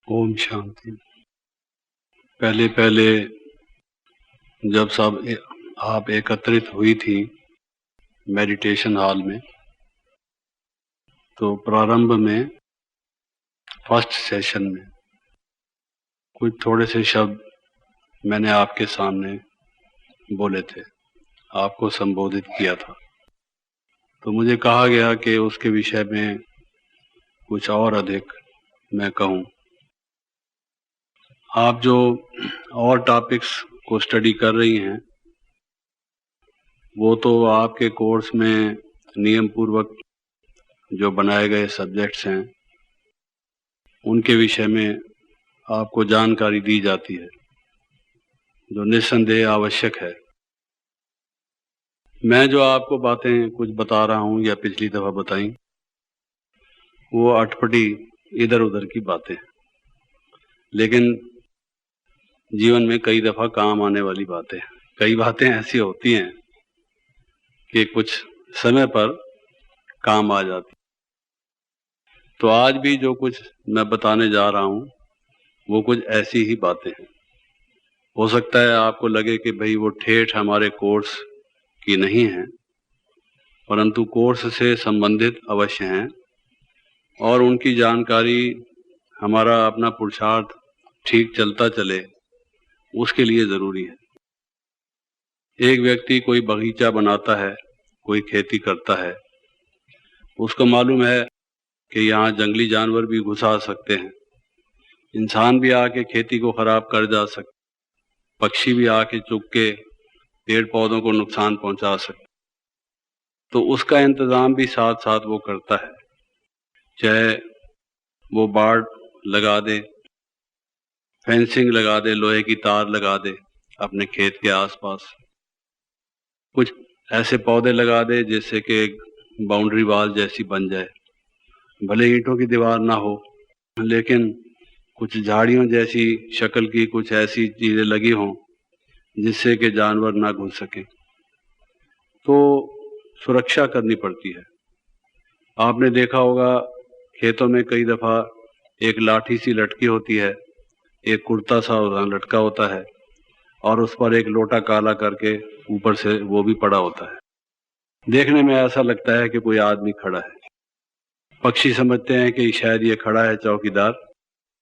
ओम शांति। पहले पहले जब आप एकत्रित हुई थी मेडिटेशन हॉल में, तो प्रारंभ में फर्स्ट सेशन में कुछ थोड़े से शब्द मैंने आपके सामने बोले थे, आपको संबोधित किया था। तो मुझे कहा गया कि उसके विषय में कुछ और अधिक मैं कहूँ। आप जो और टॉपिक्स को स्टडी कर रही हैं, वो तो आपके कोर्स में नियम पूर्वक जो बनाए गए सब्जेक्ट्स हैं, उनके विषय में आपको जानकारी दी जाती है, जो निस्संदेह आवश्यक है। मैं जो आपको बातें कुछ बता रहा हूँ या पिछली दफ़ा बताई, वो अटपटी इधर उधर की बातें हैं, लेकिन जीवन में कई दफ़ा काम आने वाली बातें हैं। कई बातें ऐसी होती हैं कि कुछ समय पर काम आ जाती। तो आज भी जो कुछ मैं बताने जा रहा हूँ, वो कुछ ऐसी ही बातें हैं। हो सकता है आपको लगे कि भाई वो ठेठ हमारे कोर्स की नहीं है, परंतु कोर्स से संबंधित अवश्य हैं, और उनकी जानकारी हमारा अपना पुरुषार्थ ठीक चलता चले, उसके लिए ज़रूरी है। एक व्यक्ति कोई बगीचा बनाता है, कोई खेती करता है, उसको मालूम है कि यहाँ जंगली जानवर भी घुस आ सकते हैं, इंसान भी आके खेती को खराब कर जा सकते, पक्षी भी आके चुग के पेड़ पौधों को नुकसान पहुंचा सकते। तो उसका इंतजाम भी साथ साथ वो करता है, चाहे वो बाड़ लगा दे, फेंसिंग लगा दे, लोहे की तार लगा दे अपने खेत के आसपास, कुछ ऐसे पौधे लगा दे जिससे कि एक बाउंड्री वॉल जैसी बन जाए। भले ईंटों की दीवार ना हो, लेकिन कुछ झाड़ियों जैसी शक्ल की कुछ ऐसी चीजें लगी हों जिससे कि जानवर ना घुस सके। तो सुरक्षा करनी पड़ती है। आपने देखा होगा खेतों में कई दफा एक लाठी सी लटकी होती है, एक कुर्ता सा लटका होता है, और उस पर एक लोटा काला करके ऊपर से वो भी पड़ा होता है। देखने में ऐसा लगता है कि कोई आदमी खड़ा है। पक्षी समझते हैं कि शायद ये खड़ा है चौकीदार।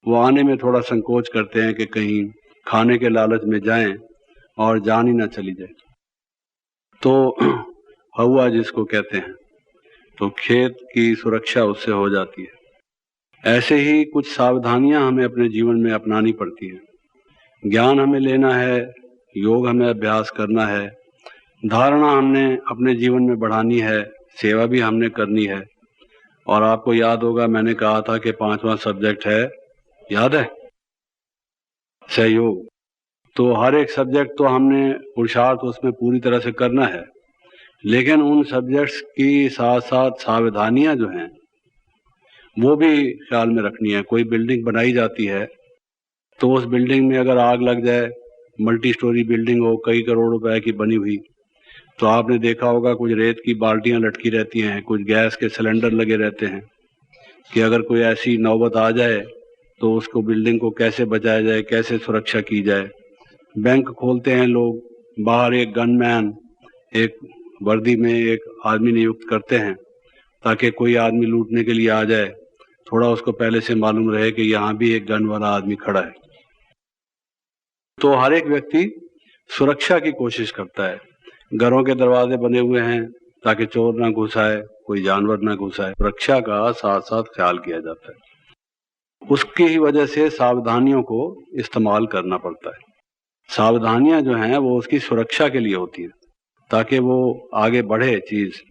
वो आने में थोड़ा संकोच करते हैं कि कहीं खाने के लालच में जाएं और जान ही ना चली जाए। तो हवा जिसको कहते हैं, तो खेत की सुरक्षा उससे हो जाती है। ऐसे ही कुछ सावधानियां हमें अपने जीवन में अपनानी पड़ती हैं। ज्ञान हमें लेना है, योग हमें अभ्यास करना है, धारणा हमने अपने जीवन में बढ़ानी है, सेवा भी हमने करनी है। और आपको याद होगा मैंने कहा था कि 5वां सब्जेक्ट है, याद है, सहयोग। तो हर एक सब्जेक्ट तो हमने पुरुषार्थ उसमें पूरी तरह से करना है, लेकिन उन सब्जेक्ट्स की साथ साथ सावधानियां जो हैं वो भी ख्याल में रखनी है। कोई बिल्डिंग बनाई जाती है, तो उस बिल्डिंग में अगर आग लग जाए, मल्टी स्टोरी बिल्डिंग हो, कई करोड़ रुपए की बनी हुई, तो आपने देखा होगा कुछ रेत की बाल्टियां लटकी रहती हैं, कुछ गैस के सिलेंडर लगे रहते हैं कि अगर कोई ऐसी नौबत आ जाए तो उसको बिल्डिंग को कैसे बचाया जाए, कैसे सुरक्षा की जाए। बैंक खोलते हैं लोग, बाहर एक गनमैन, एक वर्दी में एक आदमी नियुक्त करते हैं ताकि कोई आदमी लूटने के लिए आ जाए, थोड़ा उसको पहले से मालूम रहे कि यहाँ भी एक गन वाला आदमी खड़ा है। तो हर एक व्यक्ति सुरक्षा की कोशिश करता है। घरों के दरवाजे बने हुए हैं ताकि चोर ना घुस आए, कोई जानवर ना घुस आए। सुरक्षा का साथ साथ ख्याल किया जाता है। उसकी ही वजह से सावधानियों को इस्तेमाल करना पड़ता है। सावधानियां जो हैं वो उसकी सुरक्षा के लिए होती है, ताकि वो आगे बढ़े चीज।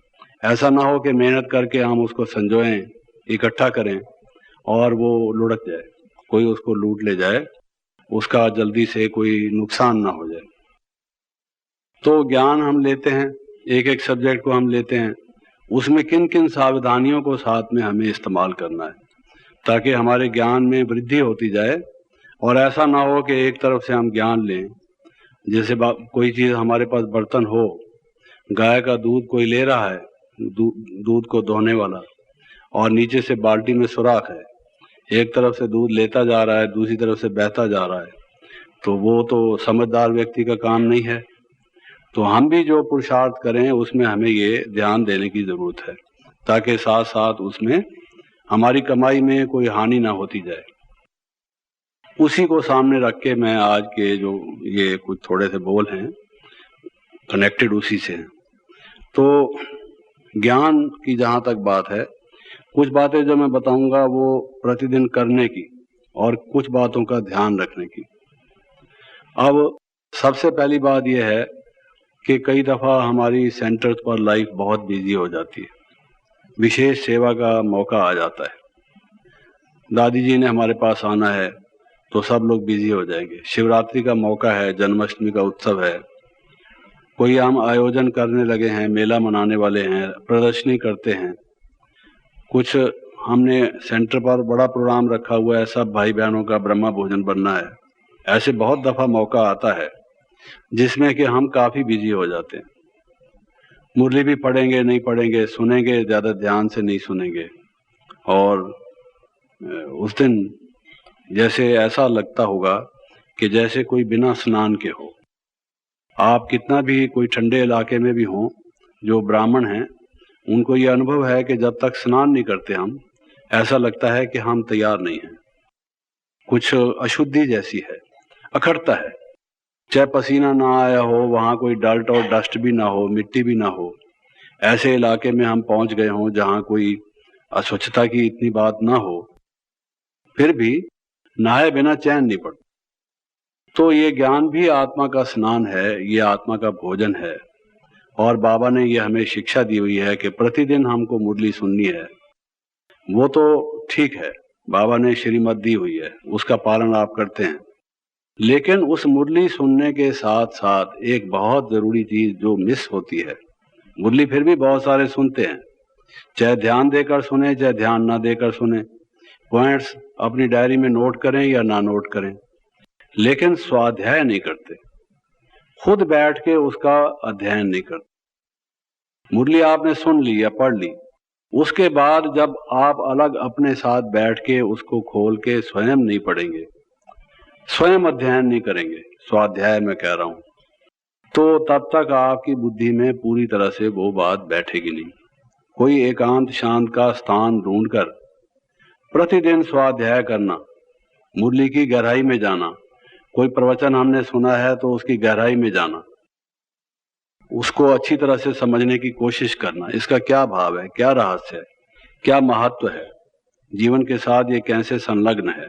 ऐसा ना हो कि मेहनत करके हम उसको संजोएं, इकट्ठा करें और वो लुढ़क जाए, कोई उसको लूट ले जाए, उसका जल्दी से कोई नुकसान ना हो जाए। तो ज्ञान हम लेते हैं, एक एक सब्जेक्ट को हम लेते हैं, उसमें किन किन सावधानियों को साथ में हमें इस्तेमाल करना है ताकि हमारे ज्ञान में वृद्धि होती जाए। और ऐसा ना हो कि एक तरफ से हम ज्ञान लें, जैसे कोई चीज हमारे पास बर्तन हो, गाय का दूध कोई ले रहा है, दूध को धोने वाला, और नीचे से बाल्टी में सुराख है, एक तरफ से दूध लेता जा रहा है, दूसरी तरफ से बहता जा रहा है, तो वो तो समझदार व्यक्ति का काम नहीं है। तो हम भी जो पुरुषार्थ करें उसमें हमें ये ध्यान देने की जरूरत है, ताकि साथ साथ उसमें हमारी कमाई में कोई हानि ना होती जाए। उसी को सामने रख के मैं आज के जो ये कुछ थोड़े से बोल हैं कनेक्टेड उसी से हैं। तो ज्ञान की जहाँ तक बात है, कुछ बातें जो मैं बताऊंगा वो प्रतिदिन करने की और कुछ बातों का ध्यान रखने की। अब सबसे पहली बात यह है कि कई दफ़ा हमारी सेंटर्स पर लाइफ बहुत बिजी हो जाती है, विशेष सेवा का मौका आ जाता है। दादी जी ने हमारे पास आना है तो सब लोग बिजी हो जाएंगे। शिवरात्रि का मौका है, जन्माष्टमी का उत्सव है, कोई हम आयोजन करने लगे हैं, मेला मनाने वाले हैं, प्रदर्शनी करते हैं, कुछ हमने सेंटर पर बड़ा प्रोग्राम रखा हुआ है, सब भाई बहनों का ब्रह्मा भोजन बनना है। ऐसे बहुत दफ़ा मौका आता है जिसमें कि हम काफ़ी बिजी हो जाते हैं। मुरली भी पढ़ेंगे नहीं पढ़ेंगे, सुनेंगे ज़्यादा ध्यान से नहीं सुनेंगे, और उस दिन जैसे ऐसा लगता होगा कि जैसे कोई बिना स्नान के हो। आप कितना भी कोई ठंडे इलाके में भी हों, जो ब्राह्मण हैं उनको ये अनुभव है कि जब तक स्नान नहीं करते हम, ऐसा लगता है कि हम तैयार नहीं हैं, कुछ अशुद्धि जैसी है, अखड़ता है। चाहे पसीना ना आया हो, वहाँ कोई डर्ट और डस्ट भी ना हो, मिट्टी भी ना हो, ऐसे इलाके में हम पहुंच गए हों जहाँ कोई अस्वच्छता की इतनी बात ना हो, फिर भी नहाए बिना चैन नहीं पड़ता। तो ये ज्ञान भी आत्मा का स्नान है, ये आत्मा का भोजन है। और बाबा ने ये हमें शिक्षा दी हुई है कि प्रतिदिन हमको मुरली सुननी है। वो तो ठीक है, बाबा ने श्रीमत दी हुई है, उसका पालन आप करते हैं, लेकिन उस मुरली सुनने के साथ साथ एक बहुत जरूरी चीज जो मिस होती है। मुरली फिर भी बहुत सारे सुनते हैं, चाहे ध्यान देकर सुने चाहे ध्यान ना देकर सुने, पॉइंट्स अपनी डायरी में नोट करें या ना नोट करें, लेकिन स्वाध्याय नहीं करते, खुद बैठ के उसका अध्ययन नहीं करते। मुरली आपने सुन ली या पढ़ ली, उसके बाद जब आप अलग अपने साथ बैठ के उसको खोल के स्वयं नहीं पढ़ेंगे, स्वयं अध्ययन नहीं करेंगे, स्वाध्याय मैं कह रहा हूं, तो तब तक आपकी बुद्धि में पूरी तरह से वो बात बैठेगी नहीं। कोई एकांत शांत का स्थान ढूंढकर प्रतिदिन स्वाध्याय करना, मुरली की गहराई में जाना, कोई प्रवचन हमने सुना है तो उसकी गहराई में जाना, उसको अच्छी तरह से समझने की कोशिश करना, इसका क्या भाव है, क्या रहस्य है, क्या महत्व है, जीवन के साथ ये कैसे संलग्न है।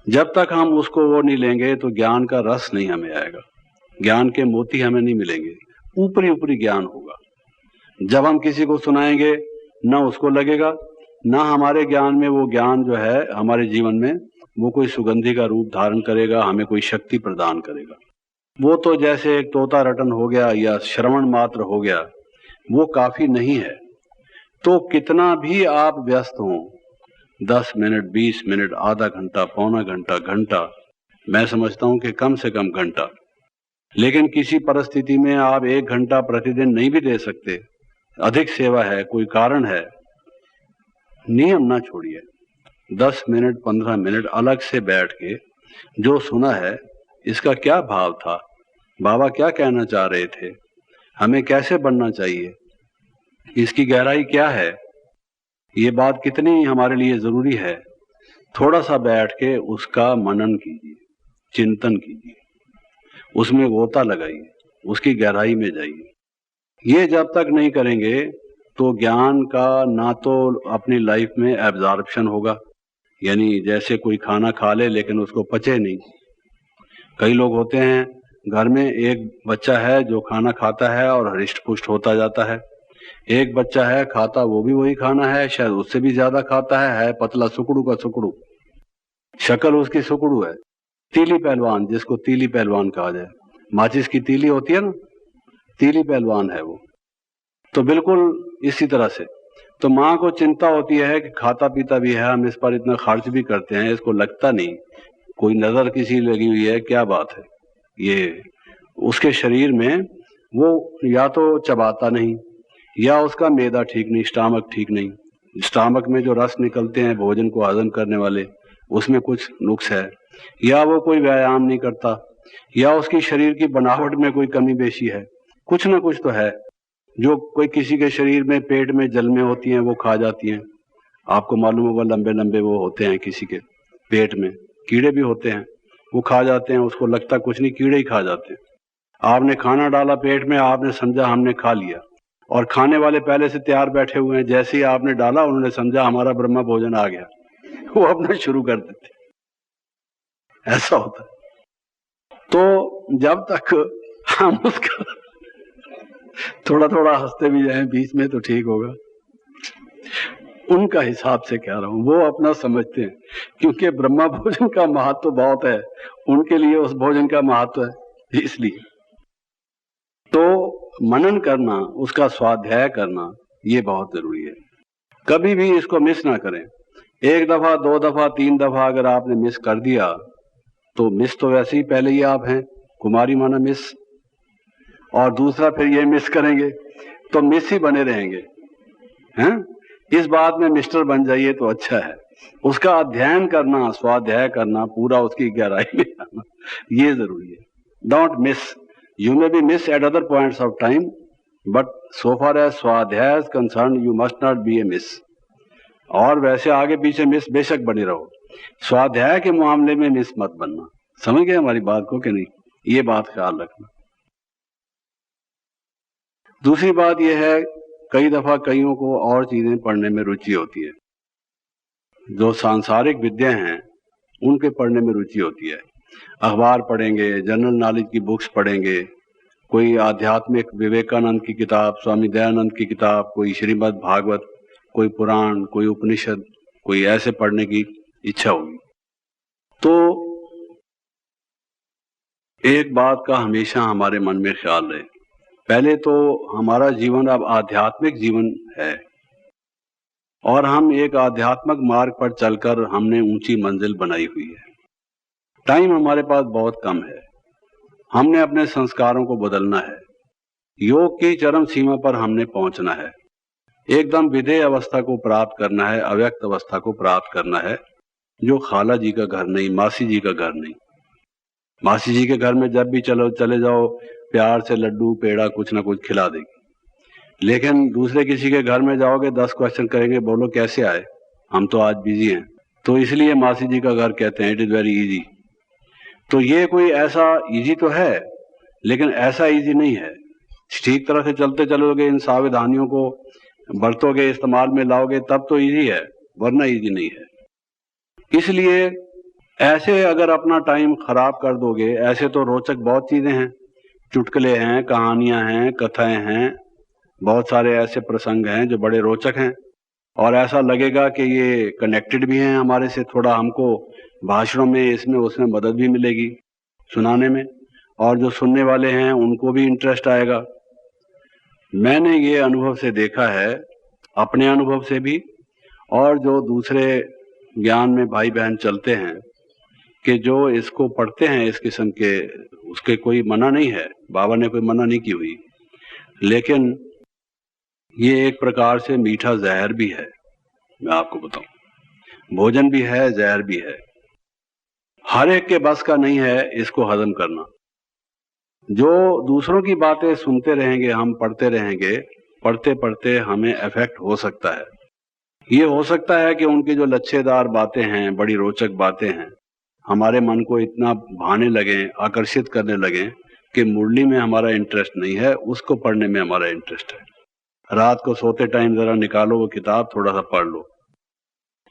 जब तक हम उसको वो नहीं लेंगे तो ज्ञान का रस नहीं हमें आएगा, ज्ञान के मोती हमें नहीं मिलेंगे, ऊपरी ऊपरी ज्ञान होगा। जब हम किसी को सुनाएंगे ना उसको लगेगा, ना हमारे ज्ञान में वो ज्ञान जो है हमारे जीवन में वो कोई सुगंधि का रूप धारण करेगा, हमें कोई शक्ति प्रदान करेगा। वो तो जैसे एक तोता रटन हो गया या श्रवण मात्र हो गया, वो काफी नहीं है। तो कितना भी आप व्यस्त हों, 10 मिनट 20 मिनट, आधा घंटा, पौना घंटा, घंटा, मैं समझता हूं कि कम से कम घंटा, लेकिन किसी परिस्थिति में आप 1 घंटा प्रतिदिन नहीं भी दे सकते, अधिक सेवा है, कोई कारण है, नियम ना छोड़िए। 10 मिनट 15 मिनट अलग से बैठ के जो सुना है, इसका क्या भाव था, बाबा क्या कहना चाह रहे थे, हमें कैसे बनना चाहिए, इसकी गहराई क्या है, ये बात कितनी हमारे लिए जरूरी है, थोड़ा सा बैठ के उसका मनन कीजिए, चिंतन कीजिए, उसमें गोता लगाइए, उसकी गहराई में जाइए। ये जब तक नहीं करेंगे तो ज्ञान का ना तो अपनी लाइफ में एब्जॉर्प्शन होगा, यानी जैसे कोई खाना खा ले लेकिन उसको पचे नहीं। कई लोग होते हैं, घर में एक बच्चा है जो खाना खाता है और हृष्ट पुष्ट होता जाता है, एक बच्चा है खाता वो भी वही खाना है, शायद उससे भी ज्यादा खाता है पतला, सुकड़ू का सुकड़ू, शक्ल उसकी सुकड़ू है, तीली पहलवान, जिसको तीली पहलवान कहा जाए, माचिस की तीली होती है ना, तीली पहलवान है वो। तो बिल्कुल इसी तरह से तो माँ को चिंता होती है कि खाता पीता भी है, हम इस पर इतना खर्च भी करते हैं, इसको लगता नहीं, कोई नजर किसी लगी हुई है, क्या बात है। ये उसके शरीर में वो या तो चबाता नहीं, या उसका मैदा ठीक नहीं, स्टमक ठीक नहीं, स्टमक में जो रस निकलते हैं भोजन को हजम करने वाले, उसमें कुछ नुक्स है, या वो कोई व्यायाम नहीं करता, या उसकी शरीर की बनावट में कोई कमी बेशी है, कुछ ना कुछ तो है। जो कोई किसी के शरीर में पेट में जलमें होती हैं वो खा जाती हैं, आपको मालूम होगा, लंबे लंबे वो होते हैं, किसी के पेट में कीड़े भी होते हैं, वो खा जाते हैं, उसको लगता कुछ नहीं, कीड़े ही खा जाते हैं। आपने खाना डाला पेट में, आपने समझा हमने खा लिया, और खाने वाले पहले से तैयार बैठे हुए हैं, जैसे ही आपने डाला उन्होंने समझा हमारा ब्रह्म भोजन आ गया, वो अपना शुरू कर देते, ऐसा होता है। तो जब तक हम उसका थोड़ा थोड़ा हंसते भी जाएं बीच में तो ठीक होगा। उनका हिसाब से कह रहा हूं, वो अपना समझते हैं, क्योंकि ब्रह्मा भोजन का महत्व बहुत है, उनके लिए उस भोजन का महत्व है, इसलिए। तो मनन करना, उसका स्वाध्याय करना, ये बहुत जरूरी है। कभी भी इसको मिस ना करें। एक दफा, दो दफा, तीन दफा अगर आपने मिस कर दिया तो मिस तो वैसे ही पहले ही आप हैं, कुमारी माना मिस, और दूसरा फिर ये मिस करेंगे तो मिस ही बने रहेंगे, हैं? इस बात में मिस्टर बन जाइए तो अच्छा है। उसका अध्ययन करना, स्वाध्याय करना, पूरा उसकी गहराई में आना, ये जरूरी है। Don't miss, you may be miss at other points of time, but so far as swadhyay is concern you must not be a miss. और वैसे आगे पीछे मिस बेशक बने रहो, स्वाध्याय के मामले में मिस मत बनना। समझ गए हमारी बात को कि नहीं? ये बात ख्याल रखना। दूसरी बात यह है, कई दफा कईयों को और चीजें पढ़ने में रुचि होती है, जो सांसारिक विद्या हैं उनके पढ़ने में रुचि होती है। अखबार पढ़ेंगे, जनरल नॉलेज की बुक्स पढ़ेंगे, कोई आध्यात्मिक विवेकानंद की किताब, स्वामी दयानंद की किताब, कोई श्रीमद् भागवत, कोई पुराण, कोई उपनिषद, कोई ऐसे पढ़ने की इच्छा होगी। तो एक बात का हमेशा हमारे मन में ख्याल रहे, पहले तो हमारा जीवन अब आध्यात्मिक जीवन है, और हम एक आध्यात्मिक मार्ग पर चलकर हमने ऊंची मंजिल बनाई हुई है। टाइम हमारे पास बहुत कम है, हमने अपने संस्कारों को बदलना है, योग की चरम सीमा पर हमने पहुंचना है, एकदम विधेय अवस्था को प्राप्त करना है, अव्यक्त अवस्था को प्राप्त करना है, जो खाला जी का घर नहीं, मासी जी का घर नहीं। मासी जी के घर में जब भी चले जाओ, प्यार से लड्डू पेड़ा कुछ ना कुछ खिला देगी, लेकिन दूसरे किसी के घर में जाओगे 10 क्वेश्चन करेंगे, बोलो कैसे आए, हम तो आज बिजी हैं। तो इसलिए मासी जी का घर कहते हैं इट इज वेरी इजी। तो ये कोई ऐसा इजी तो है, लेकिन ऐसा इजी नहीं है। ठीक तरह से चलते चलोगे, इन सावधानियों को बरतोगे, इस्तेमाल में लाओगे, तब तो इजी है, वरना इजी नहीं है। इसलिए ऐसे अगर अपना टाइम खराब कर दोगे, ऐसे तो रोचक बहुत चीजें हैं, चुटकुले हैं, कहानियां हैं, कथाएं हैं, बहुत सारे ऐसे प्रसंग हैं जो बड़े रोचक हैं, और ऐसा लगेगा कि ये कनेक्टेड भी हैं हमारे से, थोड़ा हमको भाषणों में इसमें उसमें मदद भी मिलेगी सुनाने में, और जो सुनने वाले हैं उनको भी इंटरेस्ट आएगा। मैंने ये अनुभव से देखा है, अपने अनुभव से भी, और जो दूसरे ज्ञान में भाई बहन चलते हैं, कि जो इसको पढ़ते हैं इस किस्म के, उसके कोई मना नहीं है, बाबा ने कोई मना नहीं की हुई, लेकिन ये एक प्रकार से मीठा जहर भी है। मैं आपको बताऊं, भोजन भी है, जहर भी है। हर एक के बस का नहीं है इसको हजम करना। जो दूसरों की बातें सुनते रहेंगे, हम पढ़ते रहेंगे, पढ़ते पढ़ते हमें इफेक्ट हो सकता है। ये हो सकता है कि उनकी जो लच्छेदार बातें हैं, बड़ी रोचक बातें हैं, हमारे मन को इतना भाने लगे, आकर्षित करने लगे कि मुरली में हमारा इंटरेस्ट नहीं है, उसको पढ़ने में हमारा इंटरेस्ट है। रात को सोते टाइम जरा निकालो वो किताब, थोड़ा सा पढ़ लो,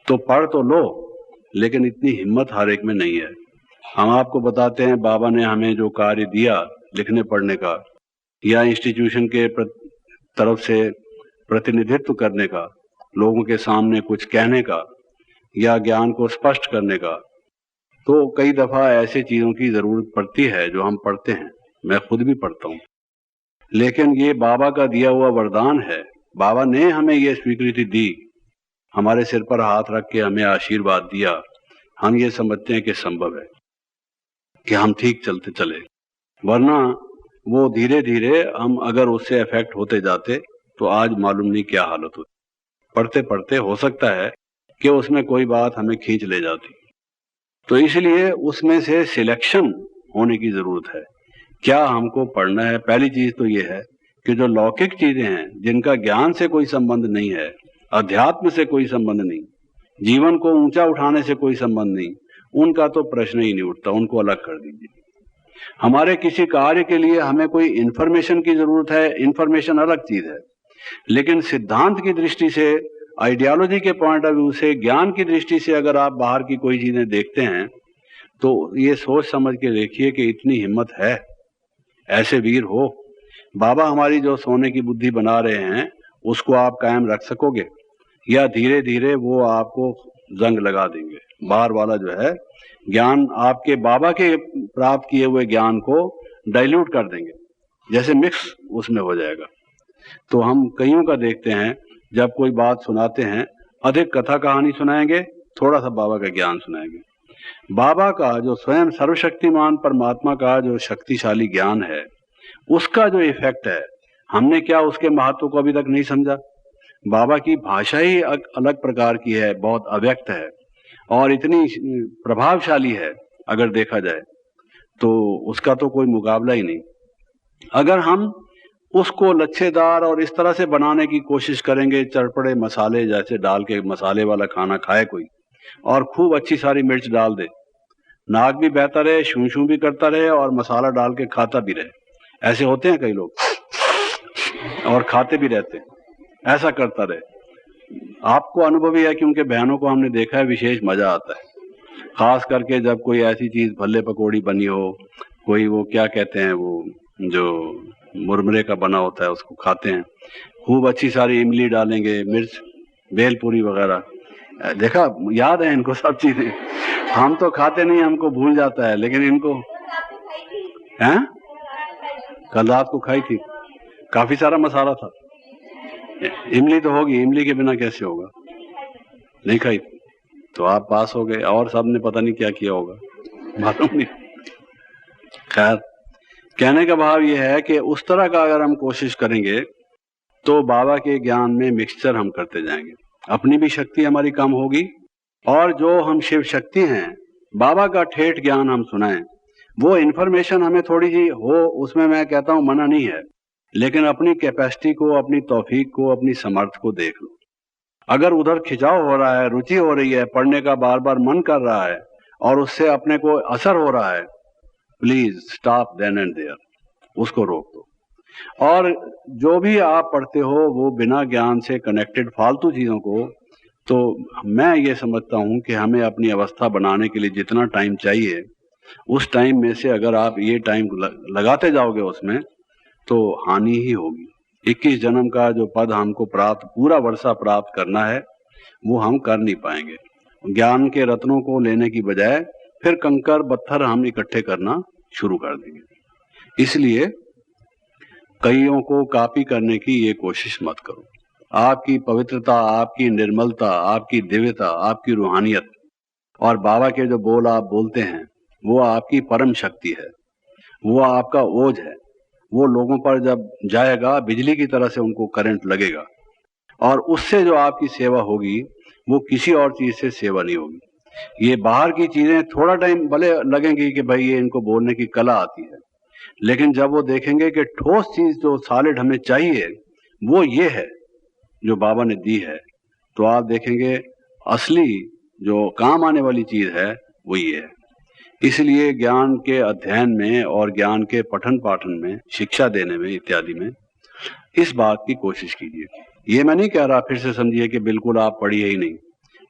तो पढ़ तो लो, लेकिन इतनी हिम्मत हर एक में नहीं है। हम आपको बताते हैं, बाबा ने हमें जो कार्य दिया लिखने पढ़ने का, या इंस्टीट्यूशन के तरफ से प्रतिनिधित्व करने का, लोगों के सामने कुछ कहने का, या ज्ञान को स्पष्ट करने का, तो कई दफा ऐसे चीजों की जरूरत पड़ती है जो हम पढ़ते हैं, मैं खुद भी पढ़ता हूं, लेकिन ये बाबा का दिया हुआ वरदान है। बाबा ने हमें ये स्वीकृति दी, हमारे सिर पर हाथ रख के हमें आशीर्वाद दिया, हम ये समझते हैं कि संभव है कि हम ठीक चलते चले, वरना वो धीरे धीरे हम अगर उससे अफेक्ट होते जाते तो आज मालूम नहीं क्या हालत होती। पढ़ते पढ़ते हो सकता है कि उसमें कोई बात हमें खींच ले जाती। तो इसलिए उसमें से सिलेक्शन होने की जरूरत है। क्या हमको पढ़ना है? पहली चीज तो ये है कि जो लौकिक चीजें हैं, जिनका ज्ञान से कोई संबंध नहीं है, अध्यात्म से कोई संबंध नहीं, जीवन को ऊंचा उठाने से कोई संबंध नहीं, उनका तो प्रश्न ही नहीं उठता, उनको अलग कर दीजिए। हमारे किसी कार्य के लिए हमें कोई इंफॉर्मेशन की जरूरत है, इंफॉर्मेशन अलग चीज है, लेकिन सिद्धांत की दृष्टि से, आइडियोलॉजी के पॉइंट ऑफ व्यू से, ज्ञान की दृष्टि से अगर आप बाहर की कोई चीजें देखते हैं तो ये सोच समझ के देखिए कि इतनी हिम्मत है, ऐसे वीर हो। बाबा हमारी जो सोने की बुद्धि बना रहे हैं उसको आप कायम रख सकोगे, या धीरे धीरे वो आपको जंग लगा देंगे? बाहर वाला जो है ज्ञान आपके बाबा के प्राप्त किए हुए ज्ञान को डाइल्यूट कर देंगे, जैसे मिक्स उसमें हो जाएगा। तो हम कईयों का देखते हैं, जब कोई बात सुनाते हैं, अधिक कथा कहानी सुनाएंगे, थोड़ा सा बाबा का ज्ञान सुनाएंगे। बाबा का जो स्वयं सर्वशक्तिमान परमात्मा का जो शक्तिशाली ज्ञान है, उसका जो इफेक्ट है, हमने क्या उसके महत्व को अभी तक नहीं समझा। बाबा की भाषा ही अलग प्रकार की है, बहुत अव्यक्त है और इतनी प्रभावशाली है, अगर देखा जाए तो उसका तो कोई मुकाबला ही नहीं। अगर हम उसको लच्छेदार और इस तरह से बनाने की कोशिश करेंगे, चटपटे मसाले जैसे डाल के मसाले वाला खाना खाए कोई, और खूब अच्छी सारी मिर्च डाल दे, नाक भी बहता रहे, शू शू भी करता रहे और मसाला डाल के खाता भी रहे, ऐसे होते हैं कई लोग और खाते भी रहते, ऐसा करता रहे। आपको अनुभव ही है कि उनके बहनों को हमने देखा है, विशेष मजा आता है, खास करके जब कोई ऐसी चीज भल्ले पकौड़ी बनी हो, कोई वो क्या कहते हैं, वो जो मुरमुरे का बना होता है उसको खाते हैं, खूब अच्छी सारी इमली डालेंगे, मिर्च, बेलपूरी वगैरह, देखा, याद है इनको सब चीजें। हम तो खाते नहीं, हमको भूल जाता है, लेकिन इनको हैं, कल रात को खाई थी, काफी सारा मसाला था। इमली तो होगी, इमली के बिना कैसे होगा? नहीं खाई तो आप पास हो गए, और सबने पता नहीं क्या किया होगा, मालूम नहीं। खैर, कहने का भाव यह है कि उस तरह का अगर हम कोशिश करेंगे तो बाबा के ज्ञान में मिक्सचर हम करते जाएंगे, अपनी भी शक्ति हमारी कम होगी, और जो हम शिव शक्ति हैं, बाबा का ठेठ ज्ञान हम सुनाएं, वो इन्फॉर्मेशन हमें थोड़ी सी हो, उसमें मैं कहता हूं मना नहीं है, लेकिन अपनी कैपेसिटी को, अपनी तौफीक को, अपनी समर्थ को देख लो। अगर उधर खिंचाव हो रहा है, रुचि हो रही है, पढ़ने का बार बार मन कर रहा है और उससे अपने को असर हो रहा है, please stop then and there, उसको रोक दो। और जो भी आप पढ़ते हो वो बिना ज्ञान से कनेक्टेड फालतू चीजों को, तो मैं ये समझता हूं कि हमें अपनी अवस्था बनाने के लिए जितना टाइम चाहिए, उस टाइम में से अगर आप ये टाइम लगाते जाओगे उसमें, तो हानि ही होगी। 21 जन्म का जो पद हमको प्राप्त, पूरा वर्षा प्राप्त करना है, वो हम कर नहीं पाएंगे। ज्ञान के रत्नों को लेने की बजाय फिर कंकर पत्थर हम इकट्ठे करना शुरू कर देंगे। इसलिए कईयों को कॉपी करने की ये कोशिश मत करो। आपकी पवित्रता, आपकी निर्मलता, आपकी दिव्यता, आपकी रूहानियत और बाबा के जो बोल आप बोलते हैं, वो आपकी परम शक्ति है, वो आपका ओज है। वो लोगों पर जब जाएगा, बिजली की तरह से उनको करंट लगेगा, और उससे जो आपकी सेवा होगी वो किसी और चीज से सेवा नहीं होगी। ये बाहर की चीजें थोड़ा टाइम भले लगेंगी कि भाई ये इनको बोलने की कला आती है, लेकिन जब वो देखेंगे कि ठोस चीज जो सॉलिड हमें चाहिए वो ये है जो बाबा ने दी है, तो आप देखेंगे असली जो काम आने वाली चीज है वो ये है। इसलिए ज्ञान के अध्ययन में और ज्ञान के पठन पाठन में, शिक्षा देने में इत्यादि में इस बात की कोशिश कीजिए। ये मैं नहीं कह रहा, फिर से समझिए कि बिल्कुल आप पढ़िए ही नहीं,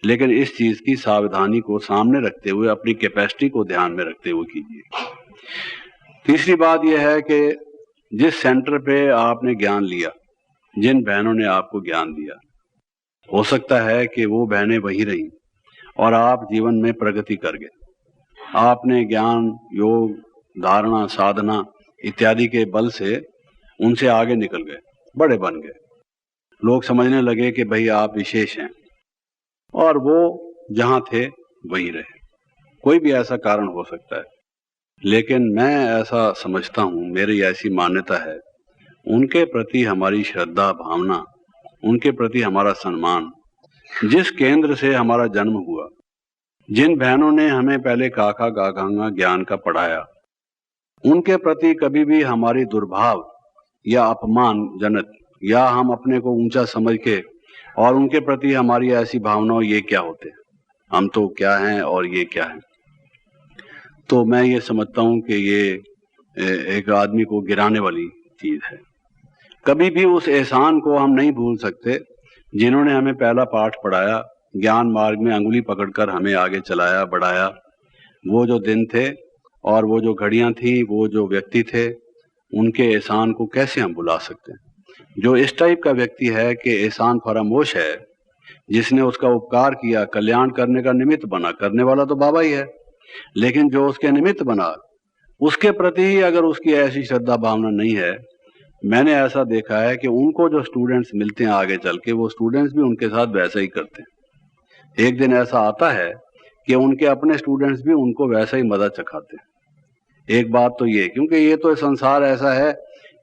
लेकिन इस चीज की सावधानी को सामने रखते हुए, अपनी कैपेसिटी को ध्यान में रखते हुए कीजिए। तीसरी बात यह है कि जिस सेंटर पे आपने ज्ञान लिया, जिन बहनों ने आपको ज्ञान दिया, हो सकता है कि वो बहनें वहीं रहीं और आप जीवन में प्रगति कर गए। आपने ज्ञान, योग, धारणा, साधना इत्यादि के बल से उनसे आगे निकल गए, बड़े बन गए, लोग समझने लगे कि भाई आप विशेष हैं, और वो जहां थे वहीं रहे। कोई भी ऐसा कारण हो सकता है, लेकिन मैं ऐसा समझता हूं, मेरी ऐसी मान्यता है, उनके प्रति हमारी श्रद्धा भावना, उनके प्रति हमारा सम्मान जिस केंद्र से हमारा जन्म हुआ, जिन बहनों ने हमें पहले काका काकांगा ज्ञान का पढ़ाया, उनके प्रति कभी भी हमारी दुर्भाव या अपमानजनक या हम अपने को ऊंचा समझ के और उनके प्रति हमारी ऐसी भावनाओं, ये क्या होते हैं, हम तो क्या हैं और ये क्या है। तो मैं ये समझता हूं कि ये एक आदमी को गिराने वाली चीज है। कभी भी उस एहसान को हम नहीं भूल सकते जिन्होंने हमें पहला पाठ पढ़ाया, ज्ञान मार्ग में अंगुली पकड़कर हमें आगे चलाया, बढ़ाया। वो जो दिन थे और वो जो घड़ियां थी, वो जो व्यक्ति थे, उनके एहसान को कैसे हम भुला सकते हैं। जो इस टाइप का व्यक्ति है कि एहसान फरामोश है, जिसने उसका उपकार किया, कल्याण करने का निमित्त बना, करने वाला तो बाबा ही है, लेकिन जो उसके निमित्त बना, उसके प्रति ही अगर उसकी ऐसी श्रद्धा भावना नहीं है, मैंने ऐसा देखा है कि उनको जो स्टूडेंट्स मिलते हैं आगे चल के, वो स्टूडेंट्स भी उनके साथ वैसा ही करते हैं। एक दिन ऐसा आता है कि उनके अपने स्टूडेंट्स भी उनको वैसा ही मजा चखाते हैं। एक बात तो ये, क्योंकि ये तो संसार ऐसा है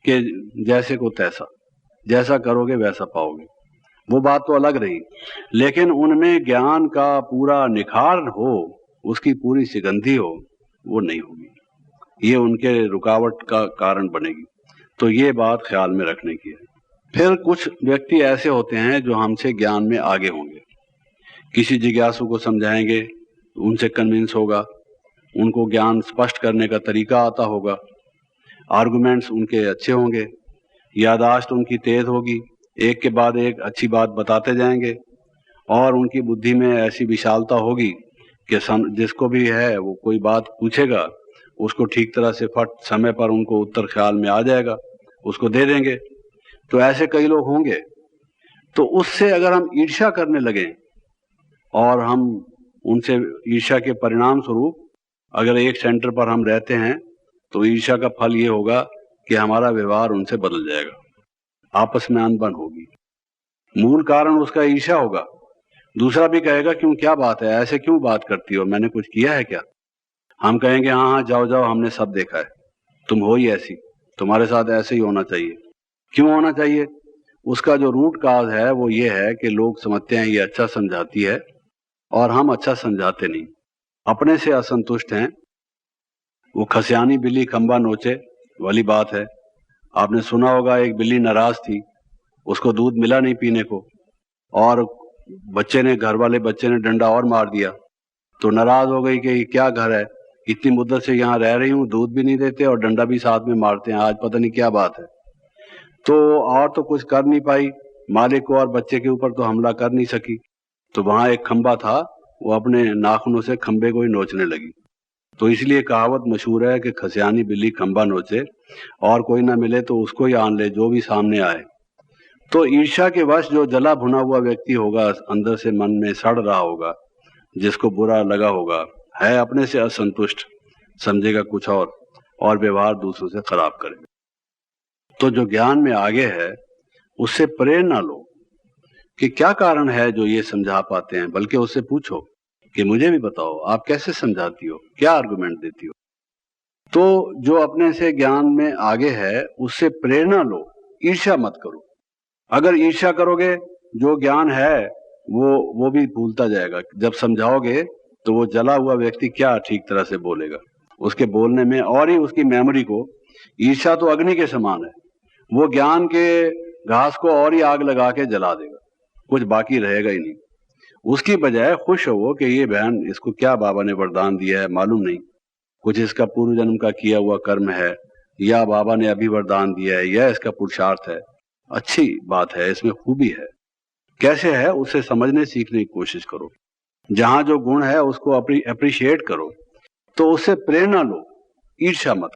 कि जैसे को तैसा, जैसा करोगे वैसा पाओगे, वो बात तो अलग रही, लेकिन उनमें ज्ञान का पूरा निखार हो, उसकी पूरी सुगंधी हो, वो नहीं होगी। ये उनके रुकावट का कारण बनेगी। तो ये बात ख्याल में रखने की है। फिर कुछ व्यक्ति ऐसे होते हैं जो हमसे ज्ञान में आगे होंगे, किसी जिज्ञासु को समझाएंगे, उनसे कन्विंस होगा, उनको ज्ञान स्पष्ट करने का तरीका आता होगा, आर्गुमेंट्स उनके अच्छे होंगे, यादाश्त उनकी तेज होगी, एक के बाद एक अच्छी बात बताते जाएंगे, और उनकी बुद्धि में ऐसी विशालता होगी कि जिसको भी है वो कोई बात पूछेगा, उसको ठीक तरह से फट समय पर उनको उत्तर ख्याल में आ जाएगा, उसको दे देंगे। तो ऐसे कई लोग होंगे। तो उससे अगर हम ईर्ष्या करने लगे और हम उनसे ईर्ष्या के परिणाम स्वरूप अगर एक सेंटर पर हम रहते हैं, तो ईर्ष्या का फल ये होगा कि हमारा व्यवहार उनसे बदल जाएगा, आपस में अनबन होगी। मूल कारण उसका ईर्ष्या होगा। दूसरा भी कहेगा क्यों, क्या बात है, ऐसे क्यों बात करती हो, मैंने कुछ किया है क्या? हम कहेंगे हाँ हाँ जाओ जाओ, हमने सब देखा है, तुम हो ही ऐसी, तुम्हारे साथ ऐसे ही होना चाहिए। क्यों होना चाहिए? उसका जो रूट काज है वो ये है कि लोग समझते हैं ये अच्छा समझाती है और हम अच्छा समझाते नहीं, अपने से असंतुष्ट हैं। वो खसियानी बिल्ली खंबा नोचे वाली बात है। आपने सुना होगा, एक बिल्ली नाराज थी, उसको दूध मिला नहीं पीने को, और घर वाले बच्चे ने डंडा और मार दिया, तो नाराज हो गई कि क्या घर है, इतनी मुद्दत से यहाँ रह रही हूँ, दूध भी नहीं देते और डंडा भी साथ में मारते हैं, आज पता नहीं क्या बात है। तो और तो कुछ कर नहीं पाई, मालिक को और बच्चे के ऊपर तो हमला कर नहीं सकी। तो वहां एक खंबा था, वो अपने नाखूनों से खंबे को ही नोचने लगी। तो इसलिए कहावत मशहूर है कि खसियानी बिल्ली खंबा नोचे, और कोई ना मिले तो उसको ही आन ले, जो भी सामने आए। तो ईर्ष्या के वश जो जला भुना हुआ व्यक्ति होगा, अंदर से मन में सड़ रहा होगा, जिसको बुरा लगा होगा, है अपने से असंतुष्ट, समझेगा कुछ और व्यवहार दूसरों से खराब करेगा। तो जो ज्ञान में आगे है, उससे प्रेरणा लो कि क्या कारण है जो ये समझा पाते हैं, बल्कि उससे पूछो कि मुझे भी बताओ, आप कैसे समझाती हो, क्या आर्गुमेंट देती हो। तो जो अपने से ज्ञान में आगे है, उससे प्रेरणा लो, ईर्ष्या मत करो। अगर ईर्ष्या करोगे, जो ज्ञान है वो भी भूलता जाएगा। जब समझाओगे तो वो जला हुआ व्यक्ति क्या ठीक तरह से बोलेगा, उसके बोलने में और ही उसकी मेमोरी को, ईर्ष्या तो अग्नि के समान है, वो ज्ञान के घास को और ही आग लगा के जला देगा, कुछ बाकी रहेगा ही नहीं। उसकी बजाय खुश हो कि ये बहन, इसको क्या बाबा ने वरदान दिया है मालूम नहीं, कुछ इसका पूर्व जन्म का किया हुआ कर्म है, या बाबा ने अभी वरदान दिया है, या इसका पुरुषार्थ है, अच्छी बात है, इसमें खूबी है, कैसे है उसे समझने सीखने की कोशिश करो। जहां जो गुण है उसको अप्रिशिएट करो, तो उससे प्रेरणा लो, ईर्ष्या मत।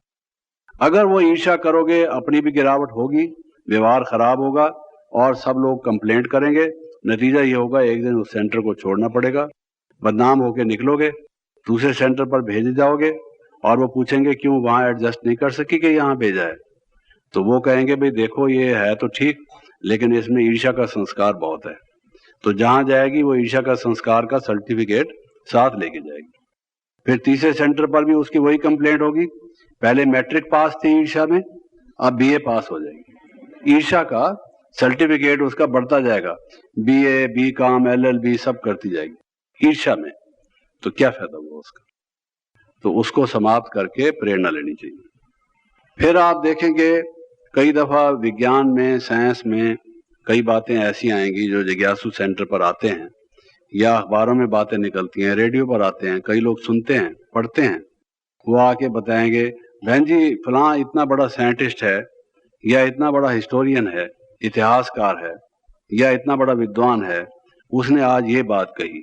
अगर वो ईर्ष्या करोगे, अपनी भी गिरावट होगी, व्यवहार खराब होगा और सब लोग कंप्लेंट करेंगे। नतीजा ये होगा, एक दिन उस सेंटर को छोड़ना पड़ेगा, बदनाम होकर निकलोगे, दूसरे सेंटर पर भेजे जाओगे, और वो पूछेंगे क्यों वहां एडजस्ट नहीं कर सकी कि यहाँ भेजा है। तो वो कहेंगे भाई देखो ये है तो ठीक, लेकिन इसमें ईर्ष्या का संस्कार बहुत है। तो जहां जाएगी वो ईर्ष्या का संस्कार का सर्टिफिकेट साथ लेके जाएगी। फिर तीसरे सेंटर पर भी उसकी वही कंप्लेंट होगी, पहले मैट्रिक पास थी ईर्ष्या में, अब बीए पास हो जाएगी। ईर्ष्या का सर्टिफिकेट उसका बढ़ता जाएगा, BA, BCom, LLB सब करती जाएगी ईर्ष्या में, तो क्या फायदा हुआ उसका। तो उसको समाप्त करके प्रेरणा लेनी चाहिए। फिर आप देखेंगे कई दफा विज्ञान में, साइंस में कई बातें ऐसी आएंगी जो जिज्ञासु सेंटर पर आते हैं या अखबारों में बातें निकलती हैं, रेडियो पर आते हैं, कई लोग सुनते हैं, पढ़ते हैं, वो आके बताएंगे बहन जी फलां इतना बड़ा साइंटिस्ट है या इतना बड़ा हिस्टोरियन है, इतिहासकार है या इतना बड़ा विद्वान है, उसने आज ये बात कही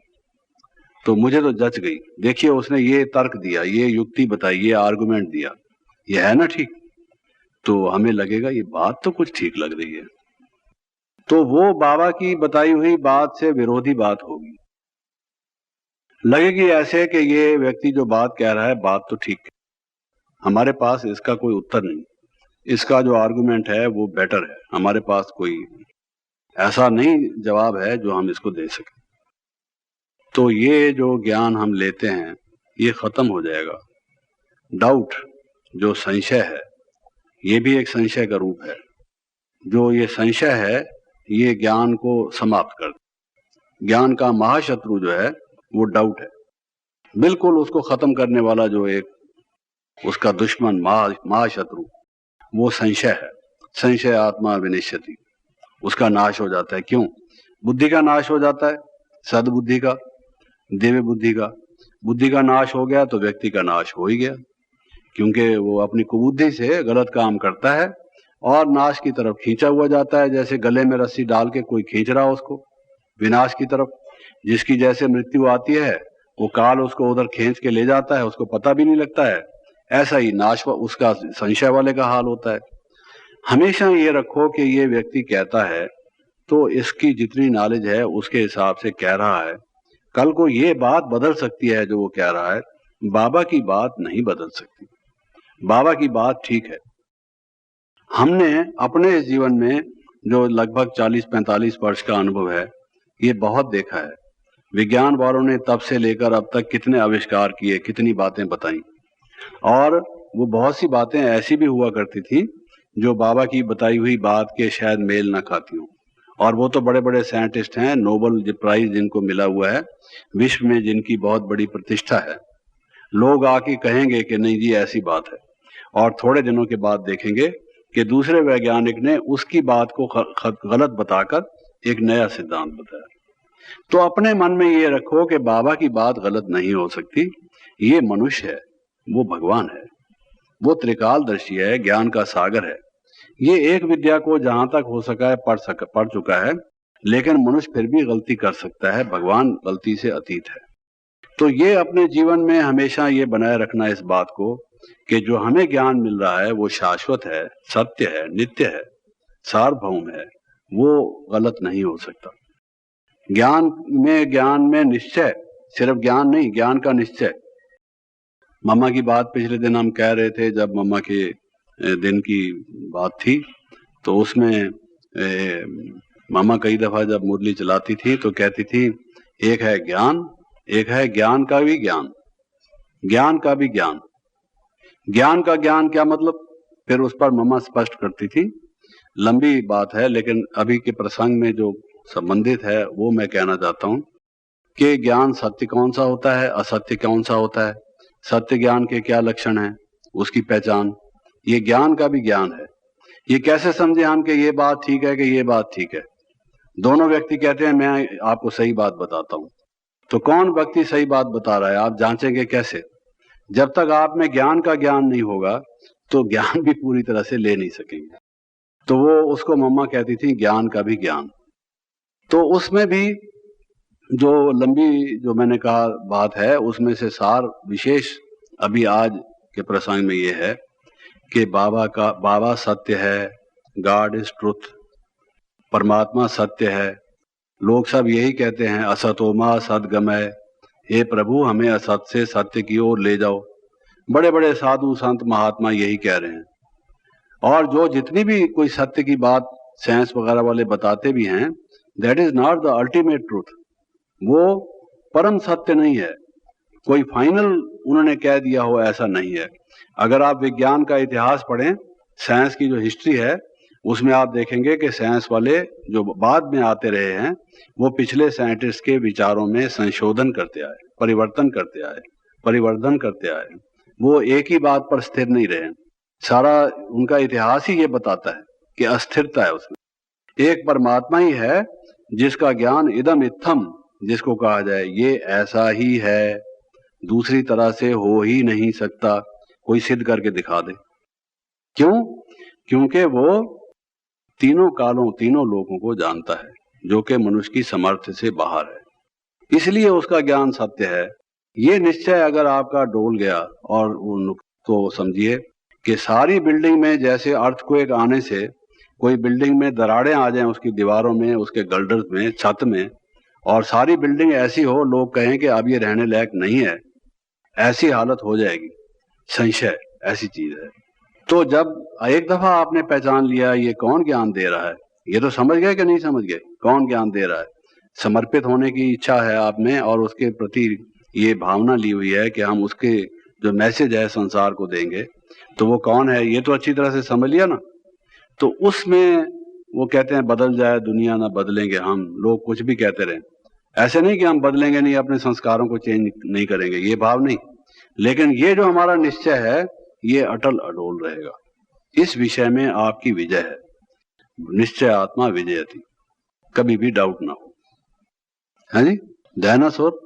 तो मुझे तो जच गई, देखिए उसने ये तर्क दिया, ये युक्ति बताई, ये आर्गुमेंट दिया, ये है ना ठीक। तो हमें लगेगा ये बात तो कुछ ठीक लग रही है, तो वो बाबा की बताई हुई बात से विरोधी बात होगी, लगेगी ऐसे कि ये व्यक्ति जो बात कह रहा है बात तो ठीक है, हमारे पास इसका कोई उत्तर नहीं, इसका जो आर्गुमेंट है वो बेटर है, हमारे पास कोई ऐसा नहीं जवाब है जो हम इसको दे सकें। तो ये जो ज्ञान हम लेते हैं ये खत्म हो जाएगा। डाउट जो संशय है ये भी एक संशय का रूप है, जो ये संशय है ये ज्ञान को समाप्त कर दे। ज्ञान का महाशत्रु जो है वो डाउट है, बिल्कुल उसको खत्म करने वाला जो एक उसका दुश्मन महाशत्रु वो संशय है। संशय आत्मा विनिश्यति, उसका नाश हो जाता है। क्यों? बुद्धि का नाश हो जाता है, सद्बुद्धि का, दिव्य बुद्धि का। बुद्धि का नाश हो गया तो व्यक्ति का नाश हो ही गया, क्योंकि वो अपनी कुबुद्धि से गलत काम करता है और नाश की तरफ खींचा हुआ जाता है, जैसे गले में रस्सी डाल के कोई खींच रहा उसको विनाश की तरफ। जिसकी जैसे मृत्यु आती है वो काल उसको उधर खींच के ले जाता है, उसको पता भी नहीं लगता है। ऐसा ही नाश उसका संशय वाले का हाल होता है। हमेशा ये रखो कि ये व्यक्ति कहता है तो इसकी जितनी नॉलेज है उसके हिसाब से कह रहा है, कल को ये बात बदल सकती है जो वो कह रहा है, बाबा की बात नहीं बदल सकती, बाबा की बात ठीक है। हमने अपने इस जीवन में जो लगभग 40-45 वर्ष का अनुभव है ये बहुत देखा है। विज्ञान वालों ने तब से लेकर अब तक कितने आविष्कार किए, कितनी बातें बताई, और वो बहुत सी बातें ऐसी भी हुआ करती थी जो बाबा की बताई हुई बात के शायद मेल न खाती हूँ। और वो तो बड़े बड़े साइंटिस्ट हैं, नोबेल प्राइज जिनको मिला हुआ है, विश्व में जिनकी बहुत बड़ी प्रतिष्ठा है, लोग आके कहेंगे कि नहीं जी ऐसी बात है, और थोड़े दिनों के बाद देखेंगे कि दूसरे वैज्ञानिक ने उसकी बात को गलत बताकर एक नया सिद्धांत बताया। तो अपने मन में ये रखो कि बाबा की बात गलत नहीं हो सकती, ये मनुष्य है, वो भगवान है, वो त्रिकालदर्शी है, ज्ञान का सागर है। ये एक विद्या को जहां तक हो सका है पढ़ चुका है, लेकिन मनुष्य फिर भी गलती कर सकता है, भगवान गलती से अतीत है। तो ये अपने जीवन में हमेशा ये बनाए रखना इस बात को कि जो हमें ज्ञान मिल रहा है वो शाश्वत है, सत्य है, नित्य है, सार्वभौम है, वो गलत नहीं हो सकता। ज्ञान में निश्चय, सिर्फ ज्ञान नहीं, ज्ञान का निश्चय। मम्मा की बात पिछले दिन हम कह रहे थे, जब मम्मा के दिन की बात थी तो उसमें मम्मा कई दफा जब मुरली चलाती थी तो कहती थी एक है ज्ञान, एक है ज्ञान का भी ज्ञान, ज्ञान का भी ज्ञान। ज्ञान का ज्ञान क्या मतलब, फिर उस पर मम्मा स्पष्ट करती थी। लंबी बात है लेकिन अभी के प्रसंग में जो संबंधित है वो मैं कहना चाहता हूं कि ज्ञान सत्य कौन सा होता है, असत्य कौन सा होता है, सत्य ज्ञान के क्या लक्षण हैं, उसकी पहचान, ये ज्ञान का भी ज्ञान है। ये कैसे समझे हम कि ये बात ठीक है कि ये बात ठीक है। दोनों व्यक्ति कहते हैं मैं आपको सही बात बताता हूं, तो कौन व्यक्ति सही बात बता रहा है आप जांचेंगे कैसे? जब तक आप में ज्ञान का ज्ञान नहीं होगा तो ज्ञान भी पूरी तरह से ले नहीं सकेंगे। तो वो उसको मम्मा कहती थी ज्ञान का भी ज्ञान। तो उसमें भी जो लंबी जो मैंने कहा बात है उसमें से सार विशेष अभी आज के प्रसंग में ये है कि बाबा सत्य है, गॉड इज ट्रुथ, परमात्मा सत्य है। लोग सब यही कहते हैं असतोमा सद्गमय, हे प्रभु हमें असत से सत्य की ओर ले जाओ। बड़े बड़े साधु संत महात्मा यही कह रहे हैं, और जो जितनी भी कोई सत्य की बात साइंस वगैरह वाले बताते भी हैं, that is not the ultimate truth, वो परम सत्य नहीं है, कोई फाइनल उन्होंने कह दिया हो ऐसा नहीं है। अगर आप विज्ञान का इतिहास पढ़ें, साइंस की जो हिस्ट्री है उसमें आप देखेंगे कि साइंस वाले जो बाद में आते रहे हैं वो पिछले साइंटिस्ट के विचारों में संशोधन करते आए, परिवर्तन करते आए, परिवर्धन करते आए। वो एक ही बात पर स्थिर नहीं रहे। सारा उनका इतिहास ही ये बताता है कि अस्थिरता है उसमें। एक परमात्मा ही है जिसका ज्ञान इदम इत्थम, जिसको कहा जाए ये ऐसा ही है, दूसरी तरह से हो ही नहीं सकता, कोई सिद्ध करके दिखा दे। क्यों? क्योंकि वो तीनों कालों, तीनों लोगों को जानता है, जो कि मनुष्य की सामर्थ्य से बाहर है, इसलिए उसका ज्ञान सत्य है। ये निश्चय अगर आपका डोल गया और तो समझिए कि सारी बिल्डिंग में जैसे अर्थक्वेक आने से कोई बिल्डिंग में दरारें आ जाएं, उसकी दीवारों में, उसके गर्डर्स में, छत में, और सारी बिल्डिंग ऐसी हो, लोग कहें कि अब ये रहने लायक नहीं है, ऐसी हालत हो जाएगी। संशय ऐसी चीज है। तो जब एक दफा आपने पहचान लिया ये कौन ज्ञान दे रहा है, ये तो समझ गए कि नहीं समझ गए कौन ज्ञान दे रहा है, समर्पित होने की इच्छा है आप में और उसके प्रति ये भावना ली हुई है कि हम उसके जो मैसेज है संसार को देंगे, तो वो कौन है ये तो अच्छी तरह से समझ लिया ना। तो उसमें वो कहते हैं बदल जाए दुनिया ना बदलेंगे हम, लोग कुछ भी कहते रहे, ऐसे नहीं कि हम बदलेंगे नहीं, अपने संस्कारों को चेंज नहीं करेंगे, ये भाव नहीं, लेकिन ये जो हमारा निश्चय है ये अटल अडोल रहेगा। इस विषय में आपकी विजय है, निश्चय आत्मा विजयति, कभी भी डाउट ना हो। है जी, डायनासोर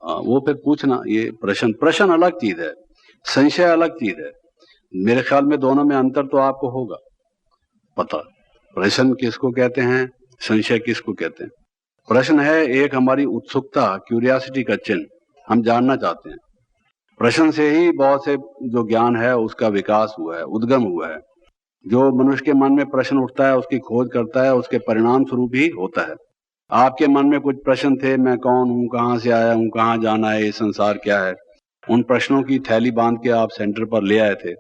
वो फिर पूछना, ये प्रश्न अलग चीज है, संशय अलग चीज है। मेरे ख्याल में दोनों में अंतर तो आपको होगा पता, प्रश्न किसको कहते हैं, संशय किसको कहते हैं। प्रश्न है एक हमारी उत्सुकता, क्यूरियोसिटी का चिन्ह, हम जानना चाहते हैं। प्रश्न से ही बहुत से जो ज्ञान है उसका विकास हुआ है, उद्गम हुआ है। जो मनुष्य के मन में प्रश्न उठता है उसकी खोज करता है, उसके परिणाम स्वरूप ही होता है। आपके मन में कुछ प्रश्न थे, मैं कौन हूँ, कहाँ से आया हूँ, कहाँ जाना है, ये संसार क्या है, उन प्रश्नों की थैली बांध के आप सेंटर पर ले आए थे,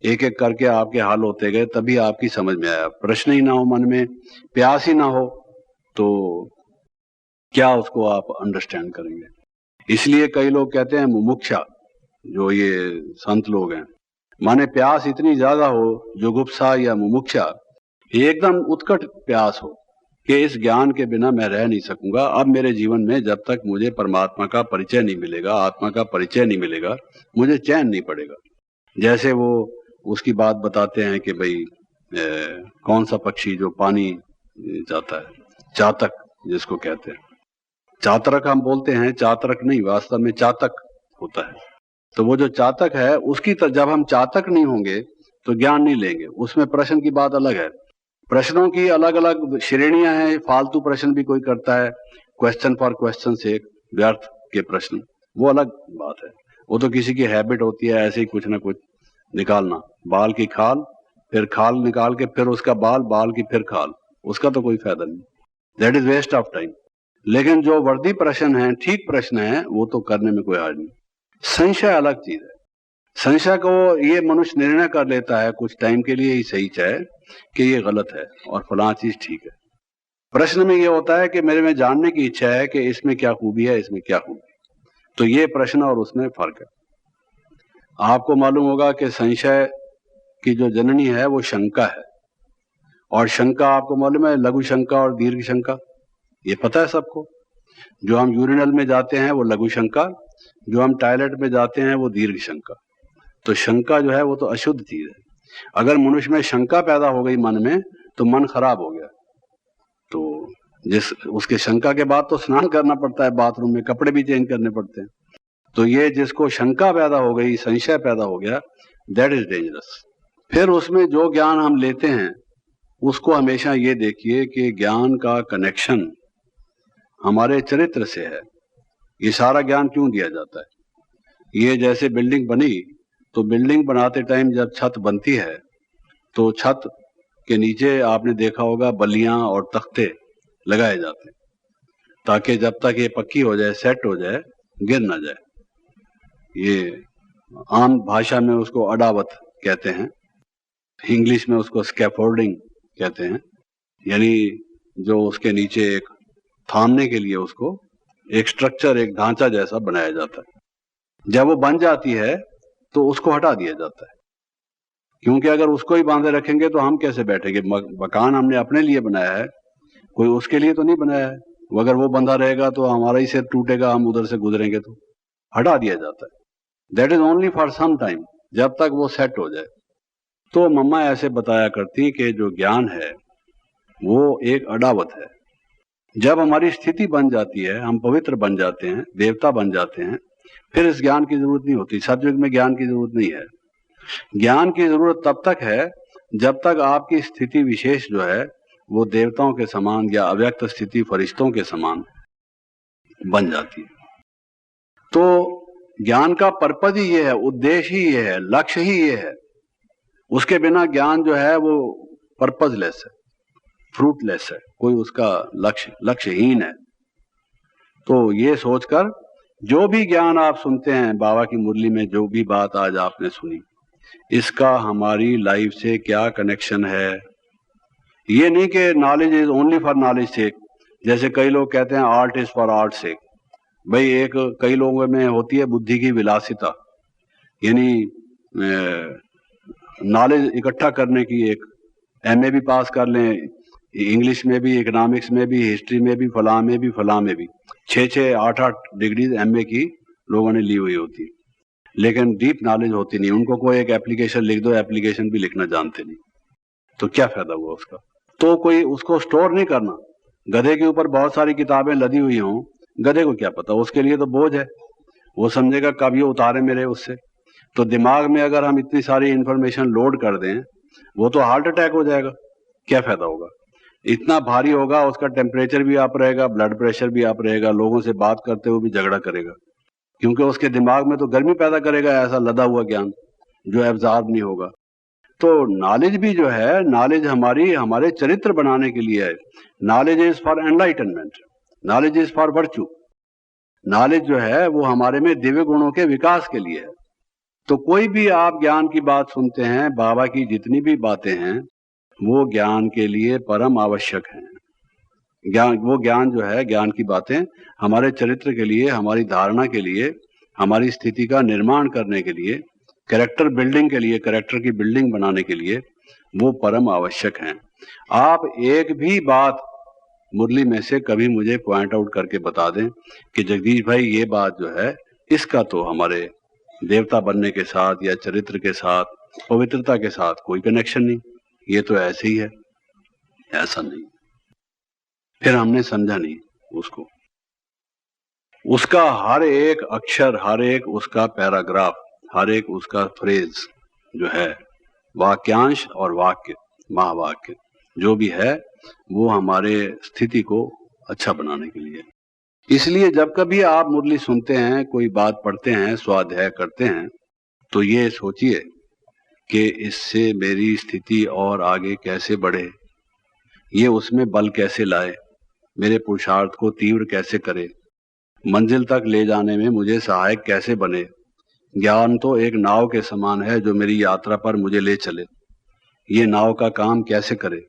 एक एक करके आपके हल होते गए, तभी आपकी समझ में आया। प्रश्न ही ना हो मन में, प्यास ही ना हो, तो क्या उसको आप अंडरस्टैंड करेंगे। इसलिए कई लोग कहते हैं मुमुक्षा, जो ये संत लोग हैं, माने प्यास इतनी ज्यादा हो, जुगुप्सा या मुमुक्षा, एकदम उत्कट प्यास हो कि इस ज्ञान के बिना मैं रह नहीं सकूंगा, अब मेरे जीवन में जब तक मुझे परमात्मा का परिचय नहीं मिलेगा, आत्मा का परिचय नहीं मिलेगा, मुझे चैन नहीं पड़ेगा। जैसे वो उसकी बात बताते हैं कि भाई कौन सा पक्षी जो पानी जाता है, चातक जिसको कहते हैं, चातरक हम बोलते हैं, चातरक नहीं, वास्तव में चातक होता है। तो वो जो चातक है उसकी जब हम चातक नहीं होंगे तो ज्ञान नहीं लेंगे। उसमें प्रश्न की बात अलग है, प्रश्नों की अलग अलग श्रेणियां हैं, फालतू प्रश्न भी कोई करता है, क्वेश्चन फॉर क्वेश्चन से, व्यर्थ के प्रश्न, वो अलग बात है। वो तो किसी की हैबिट होती है ऐसे ही कुछ ना कुछ निकालना, बाल की खाल, फिर खाल निकाल के फिर उसका बाल, बाल की फिर खाल, उसका तो कोई फायदा नहीं, that is waste of time. लेकिन जो वर्दी प्रश्न है, ठीक प्रश्न है, वो तो करने में कोई हार्ज नहीं। संशय अलग चीज है। संशय को ये मनुष्य निर्णय कर लेता है कुछ टाइम के लिए ही सही चाहे कि ये गलत है और फलां चीज ठीक है। प्रश्न में ये होता है कि मेरे में जानने की इच्छा है कि इसमें क्या खूबी है, इसमें क्या खूबी, तो ये प्रश्न और उसमें फर्क है। आपको मालूम होगा कि संशय की जो जननी है वो शंका है, और शंका आपको मालूम है, लघु शंका और दीर्घ शंका, ये पता है सबको। जो हम यूरिनल में जाते हैं वो लघु शंका, जो हम टॉयलेट में जाते हैं वो दीर्घ शंका। तो शंका जो है वो तो अशुद्ध चीज है। अगर मनुष्य में शंका पैदा हो गई मन में, तो मन खराब हो गया। तो जिस उसके शंका के बाद तो स्नान करना पड़ता है, बाथरूम में कपड़े भी चेंज करने पड़ते हैं। तो ये जिसको शंका पैदा हो गई, संशय पैदा हो गया, दैट इज डेंजरस। फिर उसमें जो ज्ञान हम लेते हैं उसको हमेशा ये देखिए कि ज्ञान का कनेक्शन हमारे चरित्र से है। ये सारा ज्ञान क्यों दिया जाता है? ये जैसे बिल्डिंग बनी, तो बिल्डिंग बनाते टाइम जब छत बनती है तो छत के नीचे आपने देखा होगा बल्लियां और तख्ते लगाए जाते हैं, ताकि जब तक ये पक्की हो जाए, सेट हो जाए, गिर ना जाए। ये आम भाषा में उसको अडावत कहते हैं, इंग्लिश में उसको स्कैफोल्डिंग कहते हैं, यानी जो उसके नीचे एक थामने के लिए उसको एक स्ट्रक्चर, एक ढांचा जैसा बनाया जाता है। जब वो बन जाती है तो उसको हटा दिया जाता है। क्योंकि अगर उसको ही बांधे रखेंगे तो हम कैसे बैठेंगे? मकान हमने अपने लिए बनाया है, कोई उसके लिए तो नहीं बनाया है। अगर वो बंधा रहेगा तो हमारा ही सिर टूटेगा, हम उधर से गुजरेंगे तो हटा दिया जाता है। That is only for some time, जब तक वो सेट हो जाए। तो मम्मा ऐसे बताया करती कि जो ज्ञान है वो एक अडावत है। जब हमारी स्थिति बन जाती है, हम पवित्र बन जाते हैं, देवता बन जाते हैं, फिर इस ज्ञान की जरूरत नहीं होती। सतयुग में ज्ञान की जरूरत नहीं है। ज्ञान की जरूरत तब तक है जब तक आपकी स्थिति विशेष जो है वो देवताओं के समान या अव्यक्त स्थिति फरिश्तों के समान बन जाती है। तो ज्ञान का पर्पज ही ये है, उद्देश्य ही ये है, लक्ष्य ही ये है। उसके बिना ज्ञान जो है वो पर्पजलेस है, फ्रूटलेस है, कोई उसका लक्ष्यहीन है। तो ये सोचकर जो भी ज्ञान आप सुनते हैं, बाबा की मुरली में जो भी बात आज आपने सुनी, इसका हमारी लाइफ से क्या कनेक्शन है। ये नहीं कि knowledge is only for knowledge sake. जैसे कई लोग कहते हैं art is for art sake. भाई एक कई लोगों में होती है बुद्धि की विलासिता, यानी नॉलेज इकट्ठा करने की। एक एमए भी पास कर लें, इंग्लिश में भी, इकोनॉमिक्स में भी, हिस्ट्री में भी, फलां में भी, फलां में भी 6-6, 8-8 डिग्री एमए की लोगों ने ली हुई होती है, लेकिन डीप नॉलेज होती नहीं। उनको कोई एक एप्लीकेशन लिख दो, एप्लीकेशन भी लिखना जानते नहीं, तो क्या फायदा हुआ उसका? तो कोई उसको स्टोर नहीं करना। गधे के ऊपर बहुत सारी किताबें लदी हुई हों, गधे को क्या पता, उसके लिए तो बोझ है, वो समझेगा कब ये उतारे मेरे उससे। तो दिमाग में अगर हम इतनी सारी इंफॉर्मेशन लोड कर दें, वो तो हार्ट अटैक हो जाएगा, क्या फायदा होगा? इतना भारी होगा, उसका टेम्परेचर भी अप रहेगा, ब्लड प्रेशर भी अप रहेगा, लोगों से बात करते हुए भी झगड़ा करेगा, क्योंकि उसके दिमाग में तो गर्मी पैदा करेगा ऐसा लदा हुआ ज्ञान जो एब्जॉर्ब नहीं होगा। तो नॉलेज भी जो है, नॉलेज हमारे चरित्र बनाने के लिए है। Knowledge is for enlightenment, knowledge is for virtue. Knowledge जो है वो हमारे में दिव्य गुणों के विकास के लिए है। तो कोई भी आप ज्ञान की बात सुनते हैं, बाबा की जितनी भी बातें हैं वो ज्ञान के लिए परम आवश्यक हैं। वो ज्ञान जो है, ज्ञान की बातें हमारे चरित्र के लिए, हमारी धारणा के लिए, हमारी स्थिति का निर्माण करने के लिए, कैरेक्टर बिल्डिंग के लिए, कैरेक्टर की बिल्डिंग बनाने के लिए वो परम आवश्यक हैं। आप एक भी बात मुरली में से कभी मुझे पॉइंट आउट करके बता दें कि जगदीश भाई ये बात जो है इसका तो हमारे देवता बनने के साथ या चरित्र के साथ, पवित्रता के साथ कोई कनेक्शन नहीं, ये तो ऐसे ही है। ऐसा नहीं, फिर हमने समझा नहीं उसको। उसका हर एक अक्षर, हर एक उसका पैराग्राफ, हर एक उसका फ्रेज जो है, वाक्यांश और वाक्य, महावाक्य जो भी है, वो हमारे स्थिति को अच्छा बनाने के लिए। इसलिए जब कभी आप मुरली सुनते हैं, कोई बात पढ़ते हैं, स्वाध्याय करते हैं, तो ये सोचिए कि इससे मेरी स्थिति और आगे कैसे बढ़े, ये उसमें बल कैसे लाए, मेरे पुरुषार्थ को तीव्र कैसे करे, मंजिल तक ले जाने में मुझे सहायक कैसे बने। ज्ञान तो एक नाव के समान है जो मेरी यात्रा पर मुझे ले चले। ये नाव का काम कैसे करे?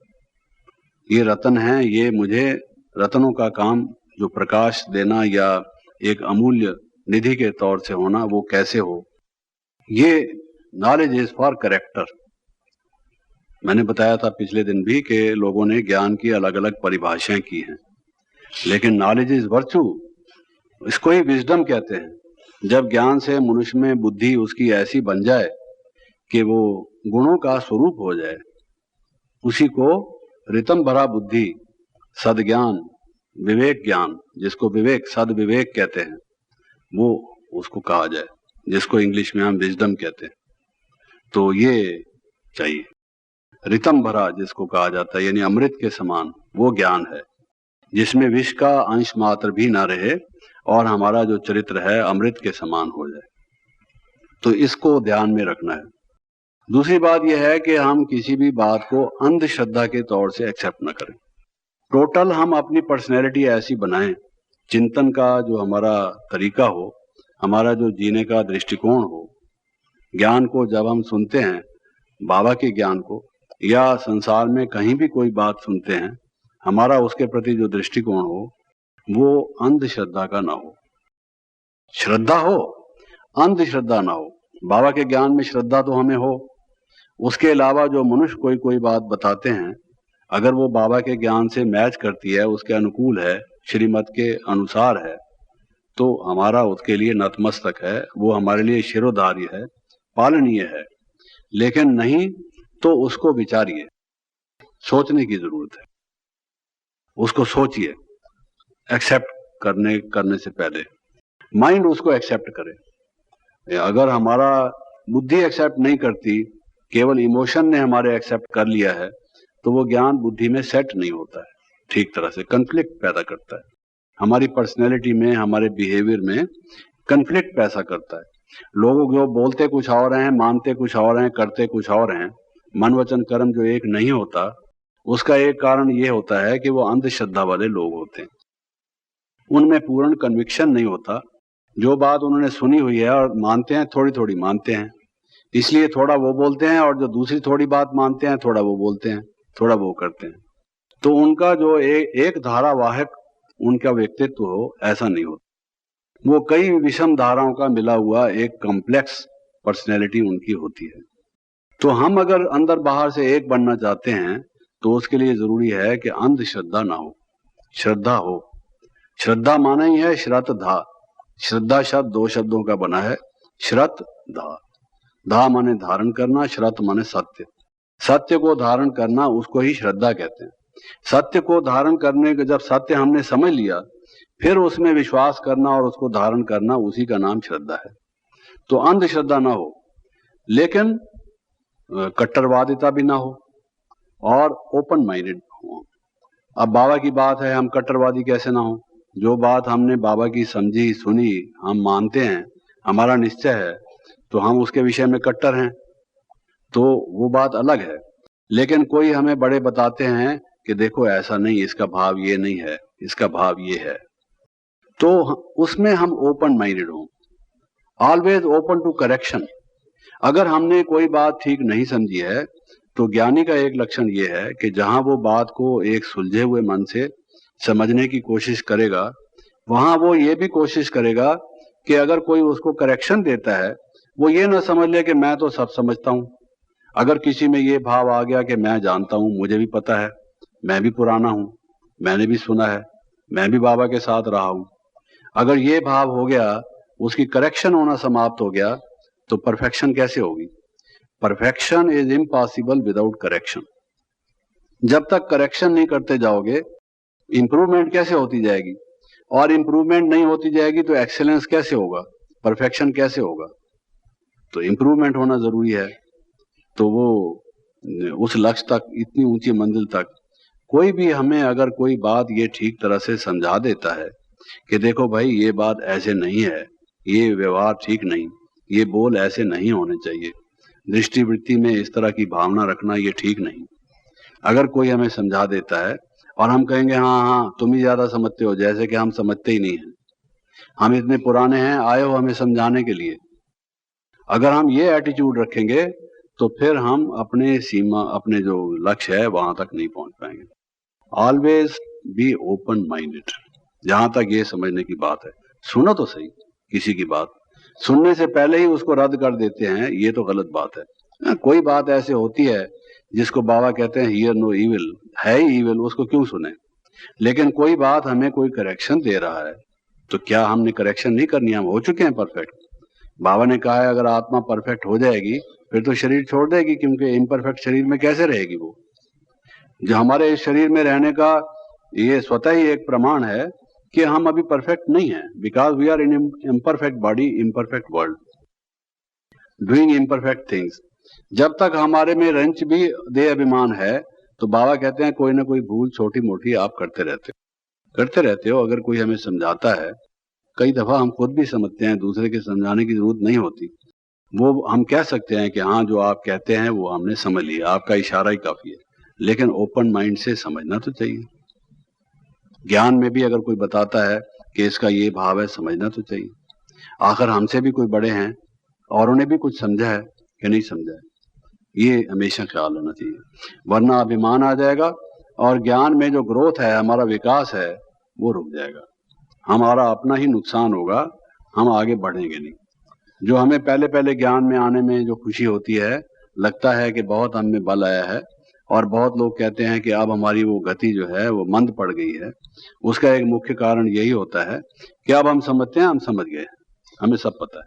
ये रतन है, ये मुझे रतनों का काम जो प्रकाश देना या एक अमूल्य निधि के तौर से होना, वो कैसे हो? ये नॉलेज इज फॉर कैरेक्टर। मैंने बताया था पिछले दिन भी कि लोगों ने ज्ञान की अलग अलग परिभाषाएं की हैं, लेकिन नॉलेज इज वर्चू, इसको ही विजडम कहते हैं। जब ज्ञान से मनुष्य में बुद्धि उसकी ऐसी बन जाए कि वो गुणों का स्वरूप हो जाए, उसी को रितम भरा बुद्धि, सदज्ञान, विवेक ज्ञान, जिसको विवेक, सद विवेक कहते हैं, वो उसको कहा जाए, जिसको इंग्लिश में हम विजडम कहते हैं। तो ये चाहिए, रितम भरा जिसको कहा जाता है, यानी अमृत के समान, वो ज्ञान है जिसमें विष का अंश मात्र भी ना रहे और हमारा जो चरित्र है अमृत के समान हो जाए। तो इसको ध्यान में रखना है। दूसरी बात यह है कि हम किसी भी बात को अंधश्रद्धा के तौर से एक्सेप्ट न करें। टोटल हम अपनी पर्सनैलिटी ऐसी बनाएं, चिंतन का जो हमारा तरीका हो, हमारा जो जीने का दृष्टिकोण हो, ज्ञान को जब हम सुनते हैं, बाबा के ज्ञान को, या संसार में कहीं भी कोई बात सुनते हैं, हमारा उसके प्रति जो दृष्टिकोण हो वो अंधश्रद्धा का ना हो। श्रद्धा हो, अंधश्रद्धा ना हो। बाबा के ज्ञान में श्रद्धा तो हमें हो, उसके अलावा जो मनुष्य कोई कोई बात बताते हैं, अगर वो बाबा के ज्ञान से मैच करती है, उसके अनुकूल है, श्रीमत के अनुसार है, तो हमारा उसके लिए नतमस्तक है, वो हमारे लिए शिरोधार्य है, पालनीय है। लेकिन नहीं तो उसको विचारिए, सोचने की जरूरत है, उसको सोचिए, एक्सेप्ट करने से पहले माइंड उसको एक्सेप्ट करे। अगर हमारा बुद्धि एक्सेप्ट नहीं करती, केवल इमोशन ने हमारे एक्सेप्ट कर लिया है, तो वो ज्ञान बुद्धि में सेट नहीं होता है, ठीक तरह से कन्फ्लिक्ट पैदा करता है, हमारी पर्सनैलिटी में, हमारे बिहेवियर में कन्फ्लिक्ट पैदा करता है। लोग जो बोलते कुछ और हैं, मानते कुछ और हैं, करते कुछ और हैं, मन वचन कर्म जो एक नहीं होता, उसका एक कारण ये होता है कि वो अंधश्रद्धा वाले लोग होते हैं, उनमें पूर्ण कन्विक्शन नहीं होता। जो बात उन्होंने सुनी हुई है और मानते हैं, थोड़ी थोड़ी मानते हैं, इसलिए थोड़ा वो बोलते हैं, और जो दूसरी थोड़ी बात मानते हैं, थोड़ा वो बोलते हैं, थोड़ा वो करते हैं। तो उनका जो एक धारावाहक उनका व्यक्तित्व हो, ऐसा नहीं होता। वो कई विषम धाराओं का मिला हुआ एक कॉम्प्लेक्स पर्सनैलिटी उनकी होती है। तो हम अगर अंदर बाहर से एक बनना चाहते हैं, तो उसके लिए जरूरी है कि अंधश्रद्धा ना हो, श्रद्धा हो। श्रद्धा माना ही है श्रद्धा। श्रद्धा शब्द दो शब्दों का बना है, श्रत धा। धा माने धारण करना, श्रत माने सत्य। सत्य को धारण करना, उसको ही श्रद्धा कहते हैं। सत्य को धारण करने के जब सत्य हमने समझ लिया, फिर उसमें विश्वास करना और उसको धारण करना, उसी का नाम श्रद्धा है। तो अंधश्रद्धा ना हो, लेकिन कट्टरवादिता भी ना हो, और ओपन माइंडेड हो। अब बाबा की बात है, हम कट्टरवादी कैसे ना हो? जो बात हमने बाबा की समझी, सुनी, हम मानते हैं, हमारा निश्चय है, तो हम उसके विषय में कट्टर हैं, तो वो बात अलग है। लेकिन कोई हमें बड़े बताते हैं कि देखो ऐसा नहीं, इसका भाव ये नहीं है, इसका भाव ये है, तो उसमें हम ओपन माइंडेड हों, ऑलवेज ओपन टू करेक्शन। अगर हमने कोई बात ठीक नहीं समझी है, तो ज्ञानी का एक लक्षण ये है कि जहां वो बात को एक सुलझे हुए मन से समझने की कोशिश करेगा, वहां वो ये भी कोशिश करेगा कि अगर कोई उसको करेक्शन देता है, वो ये ना समझ ले कि मैं तो सब समझता हूं। अगर किसी में ये भाव आ गया कि मैं जानता हूं, मुझे भी पता है, मैं भी पुराना हूं, मैंने भी सुना है, मैं भी बाबा के साथ रहा हूं, अगर ये भाव हो गया, उसकी करेक्शन होना समाप्त हो गया, तो परफेक्शन कैसे होगी? Perfection is impossible without correction. जब तक करेक्शन नहीं करते जाओगे, इंप्रूवमेंट कैसे होती जाएगी? और इंप्रूवमेंट नहीं होती जाएगी तो एक्सेलेंस कैसे होगा, परफेक्शन कैसे होगा? तो इंप्रूवमेंट होना जरूरी है। तो वो उस लक्ष्य तक, इतनी ऊंची मंजिल तक, कोई भी हमें अगर कोई बात ये ठीक तरह से समझा देता है कि देखो भाई, ये बात ऐसे नहीं है, ये व्यवहार ठीक नहीं, ये बोल ऐसे नहीं होने चाहिए, दृष्टिवृत्ति में इस तरह की भावना रखना ये ठीक नहीं, अगर कोई हमें समझा देता है और हम कहेंगे हाँ हाँ तुम ही ज्यादा समझते हो, जैसे कि हम समझते ही नहीं हैं, हम इतने पुराने हैं, आए हो हमें समझाने के लिए, अगर हम ये एटीट्यूड रखेंगे, तो फिर हम अपने सीमा, अपने जो लक्ष्य है, वहां तक नहीं पहुंच पाएंगे। Always be open minded. जहां तक ये समझने की बात है, सुनो तो सही, किसी की बात सुनने से पहले ही उसको रद्द कर देते हैं, ये तो गलत बात है। कोई बात ऐसे होती है जिसको बाबा कहते हैं हियर नो इविल, है ही इविल, उसको क्यों सुने? लेकिन कोई बात हमें कोई करेक्शन दे रहा है, तो क्या हमने करेक्शन नहीं करनी? हम हो चुके हैं परफेक्ट। बाबा ने कहा है अगर आत्मा परफेक्ट हो जाएगी, फिर तो शरीर छोड़ देगी, क्योंकि इम्परफेक्ट शरीर में कैसे रहेगी वो? जो हमारे इस शरीर में रहने का ये स्वतः ही एक प्रमाण है कि हम अभी परफेक्ट नहीं है, because we are in imperfect body, imperfect world, doing imperfect things. जब तक हमारे में रंच भी दे अभिमान है, तो बाबा कहते हैं कोई ना कोई भूल छोटी मोटी आप करते रहते हो। अगर कोई हमें समझाता है, कई दफा हम खुद भी समझते हैं, दूसरे के समझाने की जरूरत नहीं होती, वो हम कह सकते हैं कि हाँ जो आप कहते हैं वो हमने समझ लिया, आपका इशारा ही काफी है। लेकिन ओपन माइंड से समझना तो चाहिए। ज्ञान में भी अगर कोई बताता है कि इसका ये भाव है, समझना तो चाहिए। आखिर हमसे भी कोई बड़े हैं और उन्हें भी कुछ समझा है कि नहीं समझा है, ये हमेशा ख्याल होना चाहिए, वरना अभिमान आ जाएगा और ज्ञान में जो ग्रोथ है, हमारा विकास है, वो रुक जाएगा, हमारा अपना ही नुकसान होगा, हम आगे बढ़ेंगे नहीं। जो हमें पहले पहले ज्ञान में आने में जो खुशी होती है, लगता है कि बहुत हम में बल आया है, और बहुत लोग कहते हैं कि अब हमारी वो गति जो है वो मंद पड़ गई है। उसका एक मुख्य कारण यही होता है कि अब हम समझते हैं हम समझ गए, हमें सब पता है,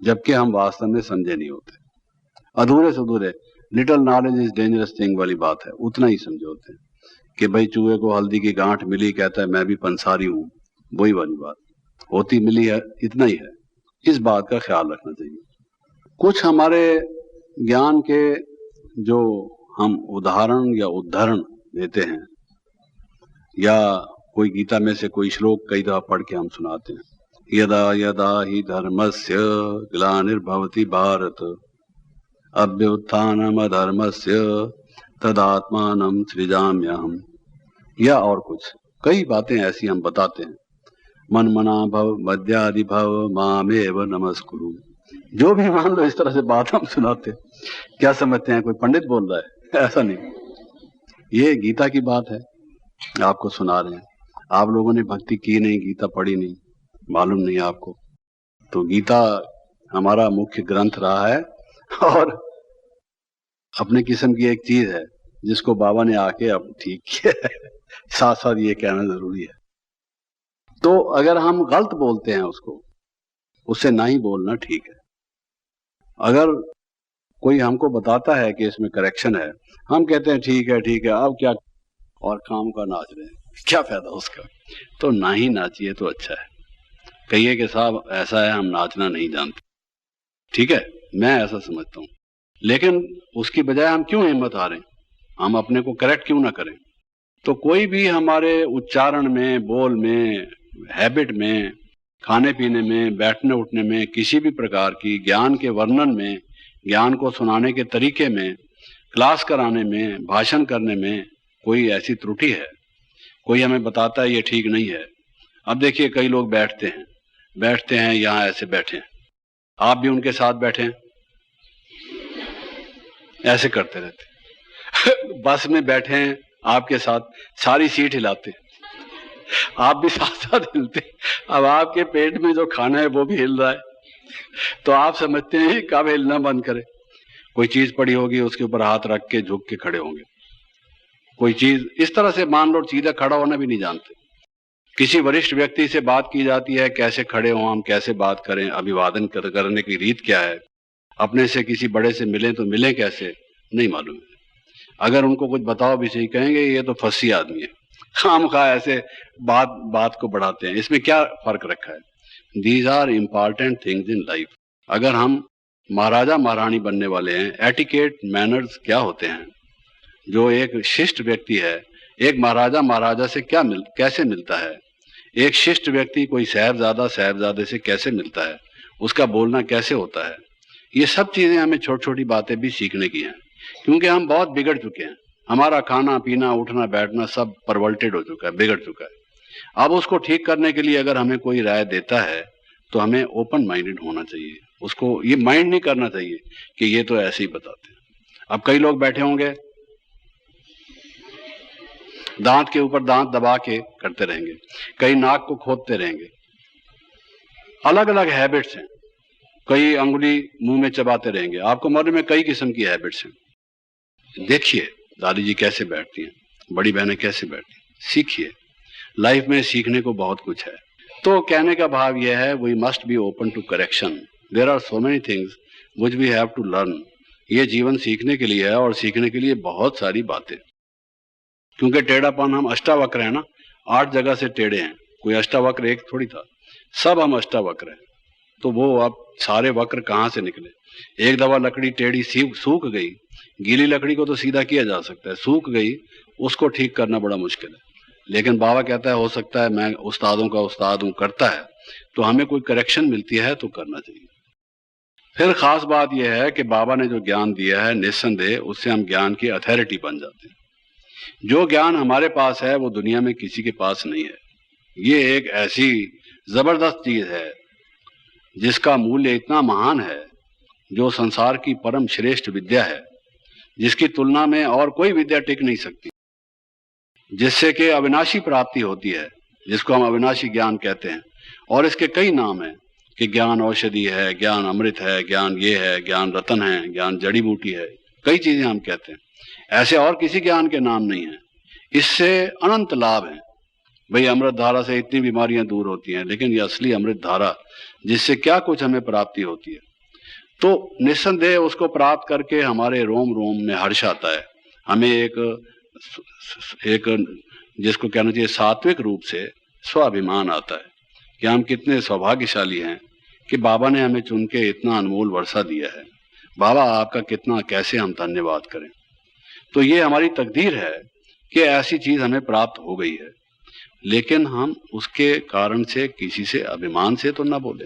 जबकि हम वास्तव में समझे नहीं होते। अधूरे से अधूरे, little knowledge is dangerous thing वाली बात है, उतना ही समझे होते हैं कि भाई चूहे को हल्दी की गांठ मिली, कहता है मैं भी पंसारी हूं, वही वाली बात होती मिली है, इतना ही है। इस बात का ख्याल रखना चाहिए। कुछ हमारे ज्ञान के जो हम उदाहरण या उद्धरण देते हैं, या कोई गीता में से कोई श्लोक कई दफा पढ़ के हम सुनाते हैं, यदा यदा ही धर्मस्य ग्लानिर्भवति भारत अभ्युत्थानम अधर्मस्य तदात्मानं सृजाम्यहम्, या और कुछ कई बातें ऐसी हम बताते हैं। मन मना भव मद्यादि भव मामेव नमस्कुरु, जो भी मान लो इस तरह से बात हम सुनाते हैं। क्या समझते हैं कोई पंडित बोल रहा है? ऐसा नहीं, ये गीता की बात है, आपको सुना रहे हैं। आप लोगों ने भक्ति की नहीं, गीता पढ़ी नहीं, मालूम नहीं आपको। तो गीता हमारा मुख्य ग्रंथ रहा है, और अपने किस्म की एक चीज है जिसको बाबा ने आके अब ठीक किया है। साथ साथ ये कहना जरूरी है। तो अगर हम गलत बोलते हैं उसको, उससे ना ही बोलना ठीक है। अगर कोई हमको बताता है कि इसमें करेक्शन है, हम कहते हैं ठीक है ठीक है, अब क्या, और काम का नाच रहे हैं, क्या फायदा उसका। तो ना ही नाचिए तो अच्छा है। कहिए कि साहब ऐसा है, हम नाचना नहीं जानते, ठीक है, मैं ऐसा समझता हूं। लेकिन उसकी बजाय हम क्यों हिम्मत हारें, हम अपने को करेक्ट क्यों ना करें। तो कोई भी हमारे उच्चारण में, बोल में, हैबिट में, खाने पीने में, बैठने उठने में, किसी भी प्रकार की ज्ञान के वर्णन में, ज्ञान को सुनाने के तरीके में, क्लास कराने में, भाषण करने में कोई ऐसी त्रुटि है, कोई हमें बताता है ये ठीक नहीं है। अब देखिए कई लोग बैठते हैं यहाँ ऐसे बैठे हैं, आप भी उनके साथ बैठे हैं, ऐसे करते रहते। बस में बैठे हैं आपके साथ, सारी सीट हिलाते, आप भी साथ साथ हिलते। अब आपके पेट में जो खाना है वो भी हिल रहा है, तो आप समझते हैं कब हिलना बंद करे। कोई चीज पड़ी होगी, उसके ऊपर हाथ रख के झुक के खड़े होंगे। कोई चीज इस तरह से, मान लो सीधा खड़ा होना भी नहीं जानते। किसी वरिष्ठ व्यक्ति से बात की जाती है, कैसे खड़े हों हम, कैसे बात करें, अभिवादन करने की रीत क्या है, अपने से किसी बड़े से मिलें तो मिलें कैसे, नहीं मालूम है। अगर उनको कुछ बताओ भी सही, कहेंगे ये तो फंसी आदमी है, खामखा ऐसे बात को बढ़ाते हैं। इसमें क्या फर्क रखा है? These are important things in life. अगर हम महाराजा महारानी बनने वाले हैं, एटिकेट मैनर्स क्या होते हैं, जो एक शिष्ट व्यक्ति है, एक महाराजा महाराजा से कैसे मिलता है, एक शिष्ट व्यक्ति कोई साहबजादे से कैसे मिलता है, उसका बोलना कैसे होता है, ये सब चीजें हमें छोटी छोटी बातें भी सीखने की हैं। क्योंकि हम बहुत बिगड़ चुके हैं, हमारा खाना पीना उठना बैठना सब परवर्टेड हो चुका है, बिगड़ चुका है। अब उसको ठीक करने के लिए अगर हमें कोई राय देता है तो हमें ओपन माइंडेड होना चाहिए, उसको ये माइंड नहीं करना चाहिए कि ये तो ऐसे ही बताते हैं। अब कई लोग बैठे होंगे, दांत के ऊपर दांत दबा के करते रहेंगे, कई नाक को खोदते रहेंगे, अलग अलग हैबिट्स हैं, कई अंगुली मुंह में चबाते रहेंगे। आपको मालूम है कई किस्म की हैबिट्स हैं। देखिए दादी जी कैसे बैठती हैं, बड़ी बहनें कैसे बैठती हैं, सीखिए। लाइफ में सीखने को बहुत कुछ है। तो कहने का भाव यह है, we must be open to correction. There are so many things which we have to learn. ये जीवन सीखने के लिए है, और सीखने के लिए बहुत सारी बातें। क्योंकि टेढ़ापन, हम अष्टावक्र है ना, 8 जगह से टेढ़े हैं, कोई अष्टावक्र एक थोड़ी था, सब हम अष्टावक्र हैं। तो वो अब सारे वक्र कहाँ से निकले? एक दफा लकड़ी टेढ़ी सूख गई, गीली लकड़ी को तो सीधा किया जा सकता है, सूख गई उसको ठीक करना बड़ा मुश्किल है। लेकिन बाबा कहता है हो सकता है, मैं उस्तादों का उस्ताद हूं, करता है, तो हमें कोई करेक्शन मिलती है तो करना चाहिए। फिर खास बात यह है कि बाबा ने जो ज्ञान दिया है, निस्संदेह उससे हम ज्ञान की अथॉरिटी बन जाते हैं। जो ज्ञान हमारे पास है वो दुनिया में किसी के पास नहीं है। ये एक ऐसी जबरदस्त चीज है जिसका मूल्य इतना महान है, जो संसार की परम श्रेष्ठ विद्या है, जिसकी तुलना में और कोई विद्या टिक नहीं सकती, जिससे कि अविनाशी प्राप्ति होती है, जिसको हम अविनाशी ज्ञान कहते हैं। और इसके कई नाम हैं, कि ज्ञान औषधि है, ज्ञान अमृत है, ज्ञान ये है, ज्ञान रतन है, ज्ञान जड़ी बूटी है, कई चीजें हम कहते हैं। ऐसे और किसी ज्ञान के नाम नहीं है। इससे अनंत लाभ है। भाई अमृत धारा से इतनी बीमारियां दूर होती हैं, लेकिन ये असली अमृत धारा जिससे क्या कुछ हमें प्राप्ति होती है, तो निस्संदेह उसको प्राप्त करके हमारे रोम रोम में हर्ष आता है। हमें एक जिसको कहना चाहिए सात्विक रूप से स्वाभिमान आता है कि हम कितने सौभाग्यशाली हैं कि बाबा ने हमें चुन के इतना अनमोल वर्षा दिया है। बाबा आपका कितना कैसे हम धन्यवाद करें। तो ये हमारी तकदीर है कि ऐसी चीज हमें प्राप्त हो गई है, लेकिन हम उसके कारण से किसी से अभिमान से तो ना बोले।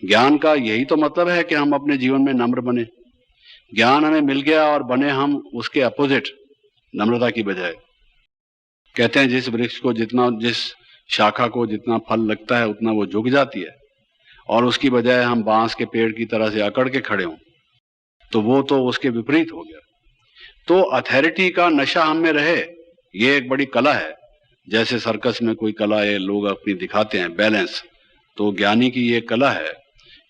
ज्ञान का यही तो मतलब है कि हम अपने जीवन में नम्र बने। ज्ञान हमें मिल गया और बने हम उसके अपोजिट, नम्रता की बजाय। कहते हैं जिस वृक्ष को जितना, जिस शाखा को जितना फल लगता है उतना वो झुक जाती है, और उसकी बजाय हम बांस के पेड़ की तरह से अकड़ के खड़े हों, तो वो तो उसके विपरीत हो गया। तो अथॉरिटी का नशा हम में रहे, ये एक बड़ी कला है। जैसे सर्कस में कोई कला है लोग अपनी दिखाते हैं, बैलेंस, तो ज्ञानी की ये कला है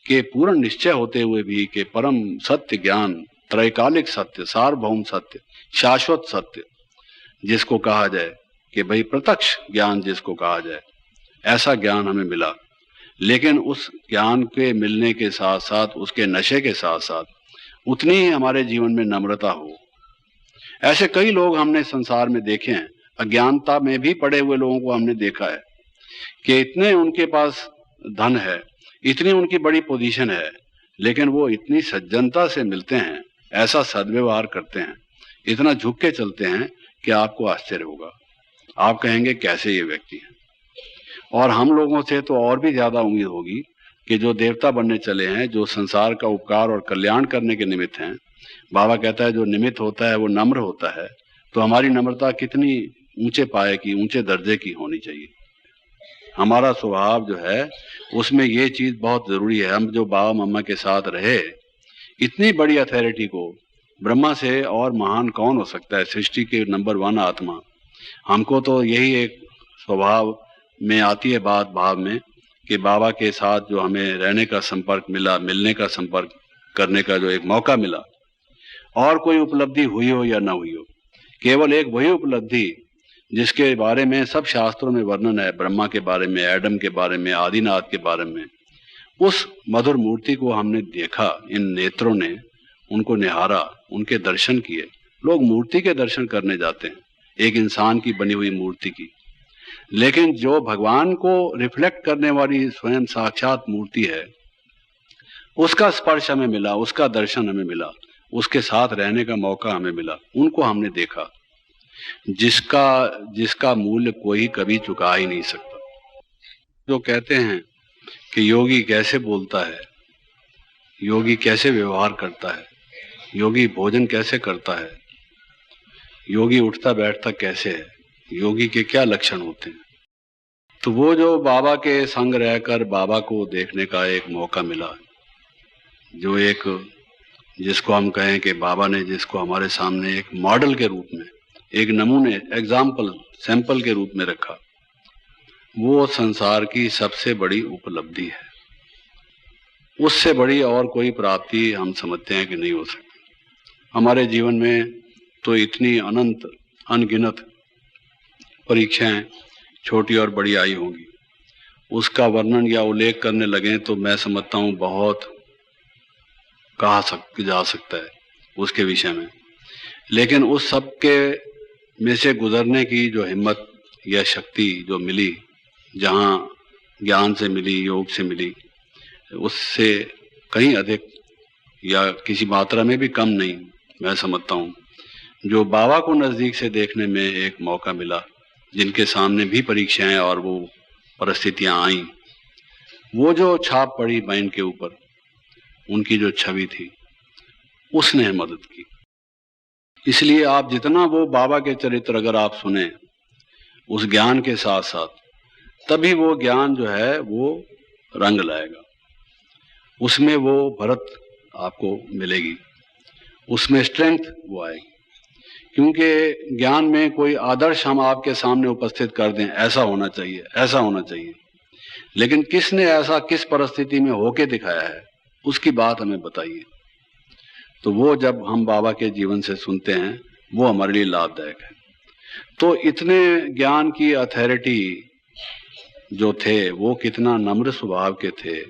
कि पूर्ण निश्चय होते हुए भी कि परम सत्य ज्ञान, त्रैकालिक सत्य, सार्वभौम सत्य, शाश्वत सत्य जिसको कहा जाए कि भाई प्रत्यक्ष ज्ञान जिसको कहा जाए, ऐसा ज्ञान हमें मिला। लेकिन उस ज्ञान के मिलने के साथ साथ, उसके नशे के साथ साथ, उतनी ही हमारे जीवन में नम्रता हो। ऐसे कई लोग हमने संसार में देखे हैं, अज्ञानता में भी पड़े हुए लोगों को हमने देखा है कि इतने उनके पास धन है, इतनी उनकी बड़ी पोजीशन है, लेकिन वो इतनी सज्जनता से मिलते हैं, ऐसा सद्व्यवहार करते हैं, इतना झुक के चलते हैं कि आपको आश्चर्य होगा। आप कहेंगे कैसे ये व्यक्ति है। और हम लोगों से तो और भी ज्यादा उम्मीद होगी कि जो देवता बनने चले हैं, जो संसार का उपकार और कल्याण करने के निमित्त हैं। बाबा कहता है जो निमित्त होता है वो नम्र होता है, तो हमारी नम्रता कितनी ऊंचे पाए की, ऊंचे दर्जे की होनी चाहिए। हमारा स्वभाव जो है उसमें ये चीज बहुत जरूरी है। हम जो बाबा मम्मा के साथ रहे, इतनी बड़ी अथॉरिटी को, ब्रह्मा से और महान कौन हो सकता है, सृष्टि के नंबर 1 आत्मा। हमको तो यही एक स्वभाव में आती है बात, भाव में, कि बाबा के साथ जो हमें रहने का संपर्क मिला, मिलने का संपर्क करने का जो एक मौका मिला, और कोई उपलब्धि हुई हो या ना हुई हो, केवल एक वही उपलब्धि जिसके बारे में सब शास्त्रों में वर्णन है, ब्रह्मा के बारे में, एडम के बारे में, आदिनाथ के बारे में। उस मधुर मूर्ति को हमने देखा, इन नेत्रों ने उनको निहारा, उनके दर्शन किए। लोग मूर्ति के दर्शन करने जाते हैं, एक इंसान की बनी हुई मूर्ति की, लेकिन जो भगवान को रिफ्लेक्ट करने वाली स्वयं साक्षात मूर्ति है, उसका स्पर्श हमें मिला, उसका दर्शन हमें मिला, उसके साथ रहने का मौका हमें मिला, उनको हमने देखा, जिसका मूल्य कोई कभी चुका ही नहीं सकता। जो कहते हैं कि योगी कैसे बोलता है, योगी कैसे व्यवहार करता है, योगी भोजन कैसे करता है, योगी उठता बैठता कैसे है, योगी के क्या लक्षण होते हैं, तो वो जो बाबा के संग रहकर बाबा को देखने का एक मौका मिला, जो एक, जिसको हम कहें कि बाबा ने जिसको हमारे सामने एक मॉडल के रूप में, एक नमूने, एग्जाम्पल, सैंपल के रूप में रखा, वो संसार की सबसे बड़ी उपलब्धि है। उससे बड़ी और कोई प्राप्ति हम समझते हैं कि नहीं हो सकती। हमारे जीवन में तो इतनी अनंत अनगिनत परीक्षाएं छोटी और बड़ी आई होंगी, उसका वर्णन या उल्लेख करने लगे तो मैं समझता हूँ बहुत कहा जा सकता है उसके विषय में। लेकिन उस सब के में से गुजरने की जो हिम्मत या शक्ति जो मिली, जहाँ ज्ञान से मिली, योग से मिली, उससे कहीं अधिक या किसी मात्रा में भी कम नहीं मैं समझता हूँ जो बाबा को नज़दीक से देखने में एक मौका मिला, जिनके सामने भी परीक्षाएं और वो परिस्थितियां आईं, वो जो छाप पड़ी माइंड के ऊपर, उनकी जो छवि थी, उसने मदद की। इसलिए आप जितना वो बाबा के चरित्र अगर आप सुने उस ज्ञान के साथ साथ, तभी वो ज्ञान जो है वो रंग लाएगा, उसमें वो भरत आपको मिलेगी, उसमें स्ट्रेंथ वो आएगी। क्योंकि ज्ञान में कोई आदर्श हम आपके सामने उपस्थित कर दें, ऐसा होना चाहिए, ऐसा होना चाहिए, लेकिन किसने ऐसा किस परिस्थिति में होके दिखाया है, उसकी बात हमें बताइए। तो वो जब हम बाबा के जीवन से सुनते हैं वो हमारे लिए लाभदायक है। तो इतने ज्ञान की अथॉरिटी जो थे वो कितना नम्र स्वभाव के थे।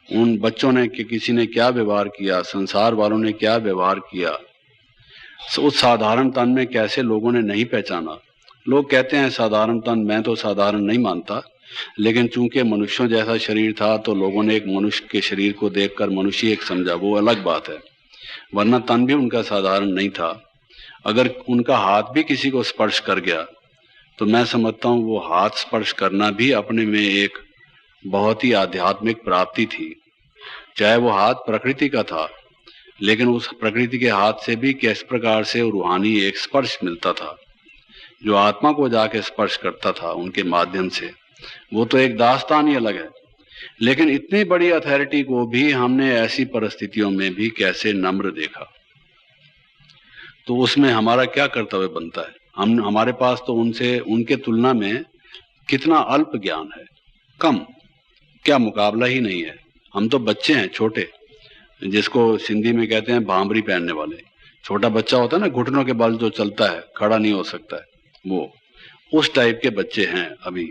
उन बच्चों ने कि किसी ने क्या व्यवहार किया, संसार वालों ने क्या व्यवहार किया, उस साधारण तन में कैसे लोगों ने नहीं पहचाना। लोग कहते हैं साधारण तन, मैं तो साधारण नहीं मानता, लेकिन चूंकि मनुष्यों जैसा शरीर था तो लोगों ने एक मनुष्य के शरीर को देखकर मनुष्य एक समझा, वो अलग बात है, वरना तन भी उनका साधारण नहीं था। अगर उनका हाथ भी किसी को स्पर्श कर गया तो मैं समझता हूँ वो हाथ स्पर्श करना भी अपने में एक बहुत ही आध्यात्मिक प्राप्ति थी। चाहे वो हाथ प्रकृति का था, लेकिन उस प्रकृति के हाथ से भी किस प्रकार से रूहानी एक स्पर्श मिलता था जो आत्मा को जाके स्पर्श करता था उनके माध्यम से, वो तो एक दास्तान ही अलग है। लेकिन इतनी बड़ी अथॉरिटी को भी हमने ऐसी परिस्थितियों में भी कैसे नम्र देखा, तो उसमें हमारा क्या कर्तव्य बनता है। हमारे पास तो उनके तुलना में कितना अल्प ज्ञान है, कम, क्या मुकाबला ही नहीं है। हम तो बच्चे हैं छोटे, जिसको सिंधी में कहते हैं भांबरी पहनने वाले। छोटा बच्चा होता है ना, घुटनों के बल जो चलता है, खड़ा नहीं हो सकता है, वो उस टाइप के बच्चे हैं अभी।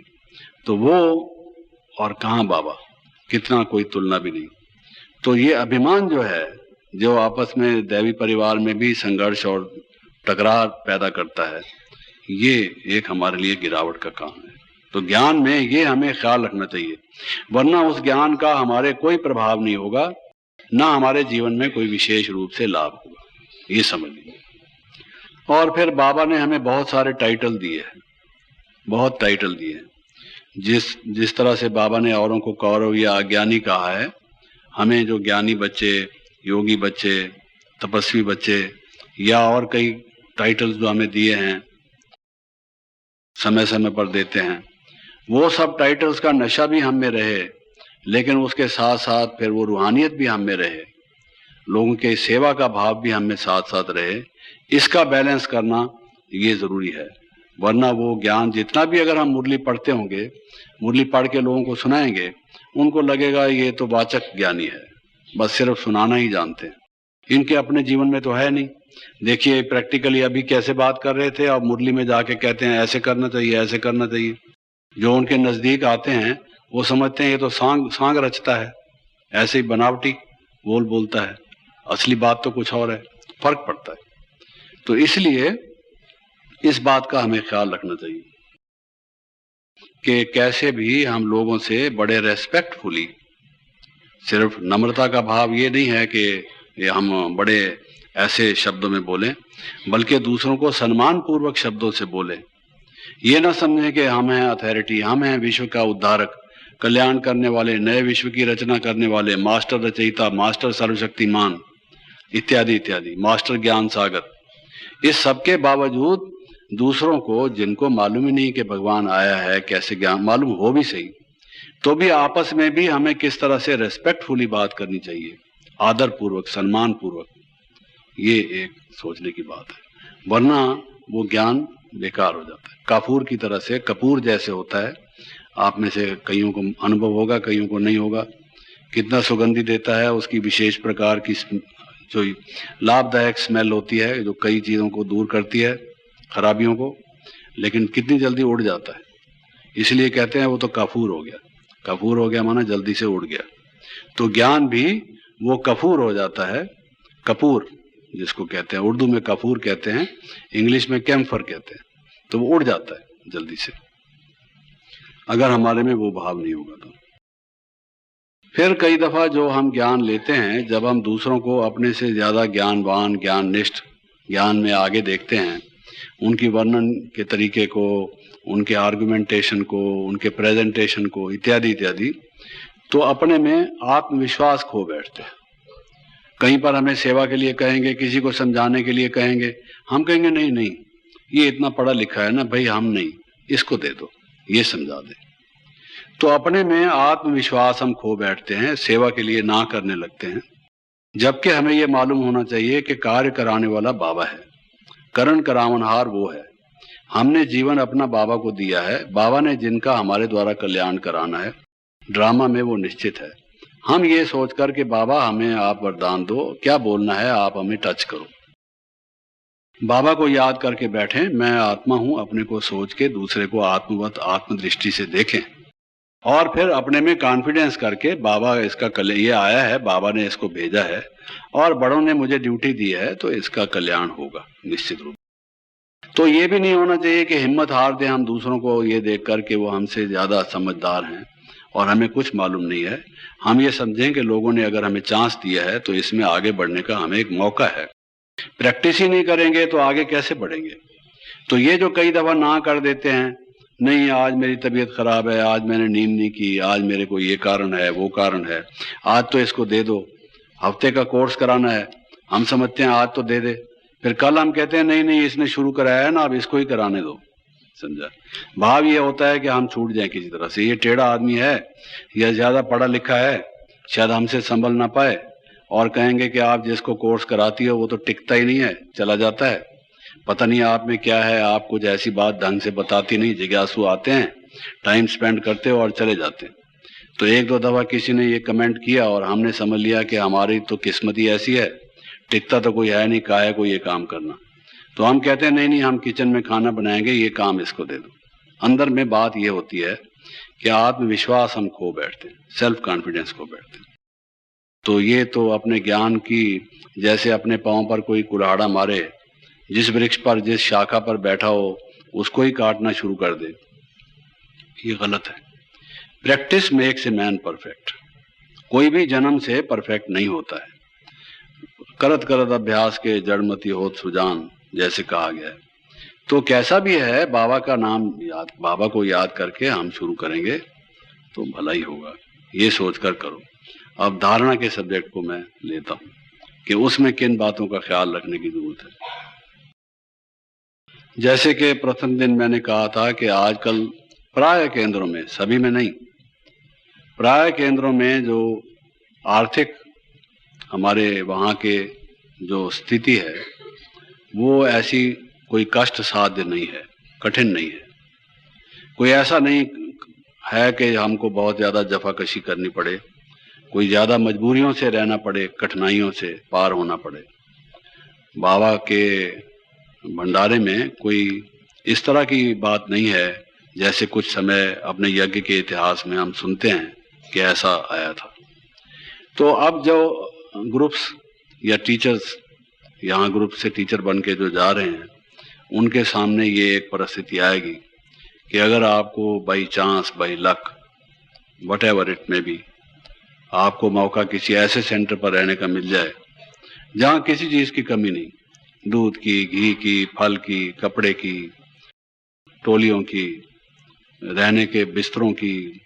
तो वो और कहाँ बाबा, कितना कोई तुलना भी नहीं। तो ये अभिमान जो है, जो आपस में दैवी परिवार में भी संघर्ष और टकरार पैदा करता है, ये एक हमारे लिए गिरावट का काम है। तो ज्ञान में ये हमें ख्याल रखना चाहिए, वरना उस ज्ञान का हमारे कोई प्रभाव नहीं होगा, ना हमारे जीवन में कोई विशेष रूप से लाभ होगा, ये समझ लीजिए। और फिर बाबा ने हमें बहुत सारे टाइटल दिए हैं, बहुत टाइटल दिए हैं। जिस तरह से बाबा ने औरों को कौरव या अज्ञानी कहा है, हमें जो ज्ञानी बच्चे, योगी बच्चे, तपस्वी बच्चे या और कई टाइटल्स जो हमें दिए हैं, समय समय पर देते हैं, वो सब टाइटल्स का नशा भी हम में रहे, लेकिन उसके साथ साथ फिर वो रूहानियत भी हम में रहे, लोगों के सेवा का भाव भी हम में साथ साथ रहे। इसका बैलेंस करना ये जरूरी है, वरना वो ज्ञान जितना भी अगर हम मुरली पढ़ते होंगे, मुरली पढ़ के लोगों को सुनाएंगे, उनको लगेगा ये तो वाचक ज्ञानी है, बस सिर्फ सुनाना ही जानते हैं, इनके अपने जीवन में तो है नहीं। देखिए प्रैक्टिकली अभी कैसे बात कर रहे थे, और मुरली में जाके कहते हैं ऐसे करना चाहिए, ऐसे करना चाहिए। जो उनके नजदीक आते हैं वो समझते हैं ये तो सांग रचता है, ऐसे ही बनावटी बोलता है, असली बात तो कुछ और है, फर्क पड़ता है। तो इसलिए इस बात का हमें ख्याल रखना चाहिए कि कैसे भी हम लोगों से बड़े रेस्पेक्टफुली, सिर्फ नम्रता का भाव ये नहीं है कि ये हम बड़े ऐसे शब्दों में बोलें, बल्कि दूसरों को सम्मान पूर्वक शब्दों से बोलें। ये ना समझें कि हम हैं अथॉरिटी, हम हैं विश्व का उद्धारक, कल्याण करने वाले, नए विश्व की रचना करने वाले, मास्टर रचयिता, मास्टर सर्वशक्तिमान इत्यादि इत्यादि, मास्टर ज्ञान सागर। इस सबके बावजूद दूसरों को, जिनको मालूम ही नहीं कि भगवान आया है, कैसे ज्ञान मालूम हो भी सही, तो भी आपस में भी हमें किस तरह से रेस्पेक्टफुली बात करनी चाहिए, आदर पूर्वक, सम्मान पूर्वक। ये एक सोचने की बात है, वरना वो ज्ञान बेकार हो जाता है। काफूर की तरह से, कपूर जैसे होता है, आप में से कईयों को अनुभव होगा, कईयों को नहीं होगा, कितना सुगंधी देता है, उसकी विशेष प्रकार की जो लाभदायक स्मेल होती है, जो कई चीज़ों को दूर करती है, खराबियों को, लेकिन कितनी जल्दी उड़ जाता है। इसलिए कहते हैं वो तो काफूर हो गया। काफूर हो गया माना जल्दी से उड़ गया। तो ज्ञान भी वो कफूर हो जाता है, कपूर जिसको कहते हैं, उर्दू में कपूर कहते हैं, इंग्लिश में कैम्फर कहते हैं। तो वो उड़ जाता है जल्दी से, अगर हमारे में वो भाव नहीं होगा तो। फिर कई दफा जो हम ज्ञान लेते हैं, जब हम दूसरों को अपने से ज्यादा ज्ञानवान, ज्ञाननिष्ठ, ज्ञान में आगे देखते हैं, उनकी वर्णन के तरीके को, उनके आर्गुमेंटेशन को, उनके प्रेजेंटेशन को इत्यादि इत्यादि, तो अपने में आत्मविश्वास खो बैठते हैं। कहीं पर हमें सेवा के लिए कहेंगे, किसी को समझाने के लिए कहेंगे, हम कहेंगे नहीं नहीं, ये इतना पढ़ा लिखा है ना भाई, हम नहीं, इसको दे दो, ये समझा दे। तो अपने में आत्मविश्वास हम खो बैठते हैं, सेवा के लिए ना करने लगते हैं। जबकि हमें ये मालूम होना चाहिए कि कार्य कराने वाला बाबा है, करण करावनहार वो है। हमने जीवन अपना बाबा को दिया है, बाबा ने जिनका हमारे द्वारा कल्याण कराना है, ड्रामा में वो निश्चित है। हम ये सोचकर कि बाबा हमें आप वरदान दो, क्या बोलना है आप हमें टच करो, बाबा को याद करके बैठें, मैं आत्मा हूं, अपने को सोच के दूसरे को आत्मवत आत्मदृष्टि से देखें और फिर अपने में कॉन्फिडेंस करके बाबा इसका ये आया है, बाबा ने इसको भेजा है और बड़ों ने मुझे ड्यूटी दी है तो इसका कल्याण होगा निश्चित रूप। तो ये भी नहीं होना चाहिए कि हिम्मत हार दें हम दूसरों को ये देख कर के वो हमसे ज्यादा समझदार हैं और हमें कुछ मालूम नहीं है। हम ये समझें कि लोगों ने अगर हमें चांस दिया है तो इसमें आगे बढ़ने का हमें एक मौका है। प्रैक्टिस ही नहीं करेंगे तो आगे कैसे बढ़ेंगे। तो ये जो कई दफा ना कर देते हैं, नहीं आज मेरी तबीयत खराब है, आज मैंने नींद नहीं की, आज मेरे को ये कारण है वो कारण है, आज तो इसको दे दो, हफ्ते का कोर्स कराना है, हम समझते हैं आज तो दे दे, फिर कल हम कहते हैं नहीं नहीं इसने शुरू कराया है ना, अब इसको ही कराने दो। समझा। भाव ये होता है कि हम छूट जाएं किसी तरह से, ये टेढ़ा आदमी है या ज्यादा पढ़ा लिखा है, शायद हमसे संभल ना पाए और कहेंगे कि आप जिसको कोर्स कराती हो वो तो टिकता ही नहीं है, चला जाता है, पता नहीं आप में क्या है, आप कुछ ऐसी बात ढंग से बताती नहीं, जिज्ञासु आते हैं, टाइम स्पेंड करते हो और चले जाते हैं। तो एक दो दफा किसी ने ये कमेंट किया और हमने समझ लिया कि हमारी तो किस्मत ही ऐसी है, टिकता तो कोई है नहीं, काहे को ये काम करना। तो हम कहते हैं नहीं नहीं हम किचन में खाना बनाएंगे, ये काम इसको दे दो। अंदर में बात ये होती है कि आत्मविश्वास हम खो बैठते हैं, सेल्फ कॉन्फिडेंस खो बैठते हैं। तो ये तो अपने ज्ञान की, जैसे अपने पांव पर कोई कुल्हाड़ा मारे, जिस वृक्ष पर जिस शाखा पर बैठा हो उसको ही काटना शुरू कर दे, ये गलत है। Practice makes a man perfect. कोई भी जन्म से परफेक्ट नहीं होता है, करत करत अभ्यास के जड़मती होत सुजान, जैसे कहा गया है। तो कैसा भी है बाबा का नाम याद, बाबा को याद करके हम शुरू करेंगे तो भला ही होगा, ये सोचकर करो। अब धारणा के सब्जेक्ट को मैं लेता हूं कि उसमें किन बातों का ख्याल रखने की जरूरत है। जैसे कि प्रथम दिन मैंने कहा था कि आजकल प्राय केंद्रों में, सभी में नहीं, प्राय केंद्रों में जो आर्थिक हमारे वहाँ के जो स्थिति है वो ऐसी कोई कष्ट साध्य नहीं है, कठिन नहीं है। कोई ऐसा नहीं है कि हमको बहुत ज़्यादा जफाकशी करनी पड़े, कोई ज़्यादा मजबूरियों से रहना पड़े, कठिनाइयों से पार होना पड़े। बाबा के भंडारे में कोई इस तरह की बात नहीं है जैसे कुछ समय अपने यज्ञ के इतिहास में हम सुनते हैं कि ऐसा आया था। तो अब जो ग्रुप्स या टीचर्स यहाँ ग्रुप से टीचर बन के जो जा रहे हैं, उनके सामने ये एक परिस्थिति आएगी कि अगर आपको by chance, by luck, what ever it में बी, आपको मौका किसी ऐसे सेंटर पर रहने का मिल जाए जहाँ किसी चीज़ की कमी नहीं, दूध की, घी की, फल की, कपड़े की, टोलियों की, रहने के बिस्तरों की,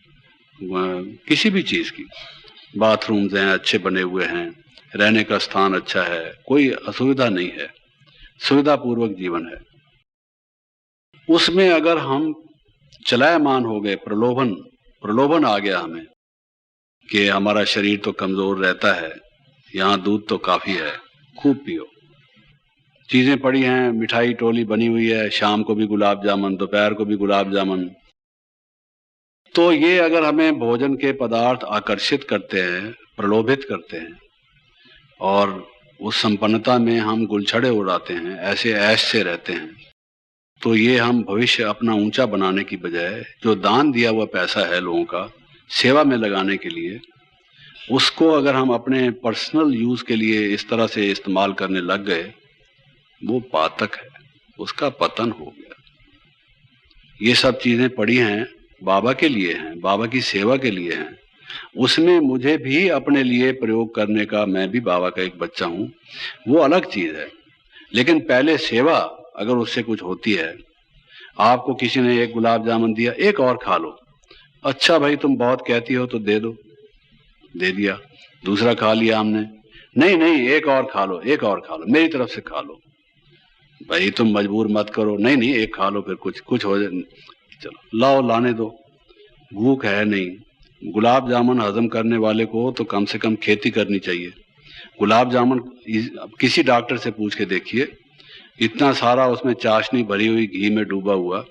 किसी भी चीज़ की, बाथरूम्स हैं अच्छे बने हुए हैं, रहने का स्थान अच्छा है, कोई असुविधा नहीं है, सुविधापूर्वक जीवन है। उसमें अगर हम चलायमान हो गए, प्रलोभन आ गया हमें कि हमारा शरीर तो कमजोर रहता है, यहाँ दूध तो काफी है, खूब पियो, चीजें पड़ी हैं, मिठाई टोली बनी हुई है, शाम को भी गुलाब जामुन, दोपहर को भी गुलाब जामुन। तो ये अगर हमें भोजन के पदार्थ आकर्षित करते हैं, प्रलोभित करते हैं और उस संपन्नता में हम गुलछड़े उड़ाते हैं, ऐसे ऐश से रहते हैं, तो ये हम भविष्य अपना ऊंचा बनाने की बजाय जो दान दिया हुआ पैसा है लोगों का सेवा में लगाने के लिए, उसको अगर हम अपने पर्सनल यूज के लिए इस तरह से इस्तेमाल करने लग गए, वो पातक है, उसका पतन हो गया। ये सब चीजें पड़ी हैं, बाबा के लिए हैं, बाबा की सेवा के लिए हैं, उसमें मुझे भी अपने लिए प्रयोग करने का, मैं भी बाबा का एक बच्चा हूं, वो अलग चीज है। लेकिन पहले सेवा अगर उससे कुछ होती है, आपको किसी ने एक गुलाब जामुन दिया, एक और खा लो, अच्छा भाई तुम बहुत कहती हो तो दे दो, दे दिया, दूसरा खा लिया हमने, नहीं नहीं एक और खा लो, एक और खा लो, मेरी तरफ से खा लो, भाई तुम मजबूर मत करो, नहीं नहीं एक खा लो, फिर कुछ हो जाए, चलो लाओ, लाने दो, भूख है नहीं। गुलाब जामुन हजम करने वाले को तो कम से कम खेती करनी चाहिए। गुलाब जामुन किसी डॉक्टर से पूछ के देखिए, इतना सारा उसमें चाशनी भरी हुई, घी में डूबा हुआ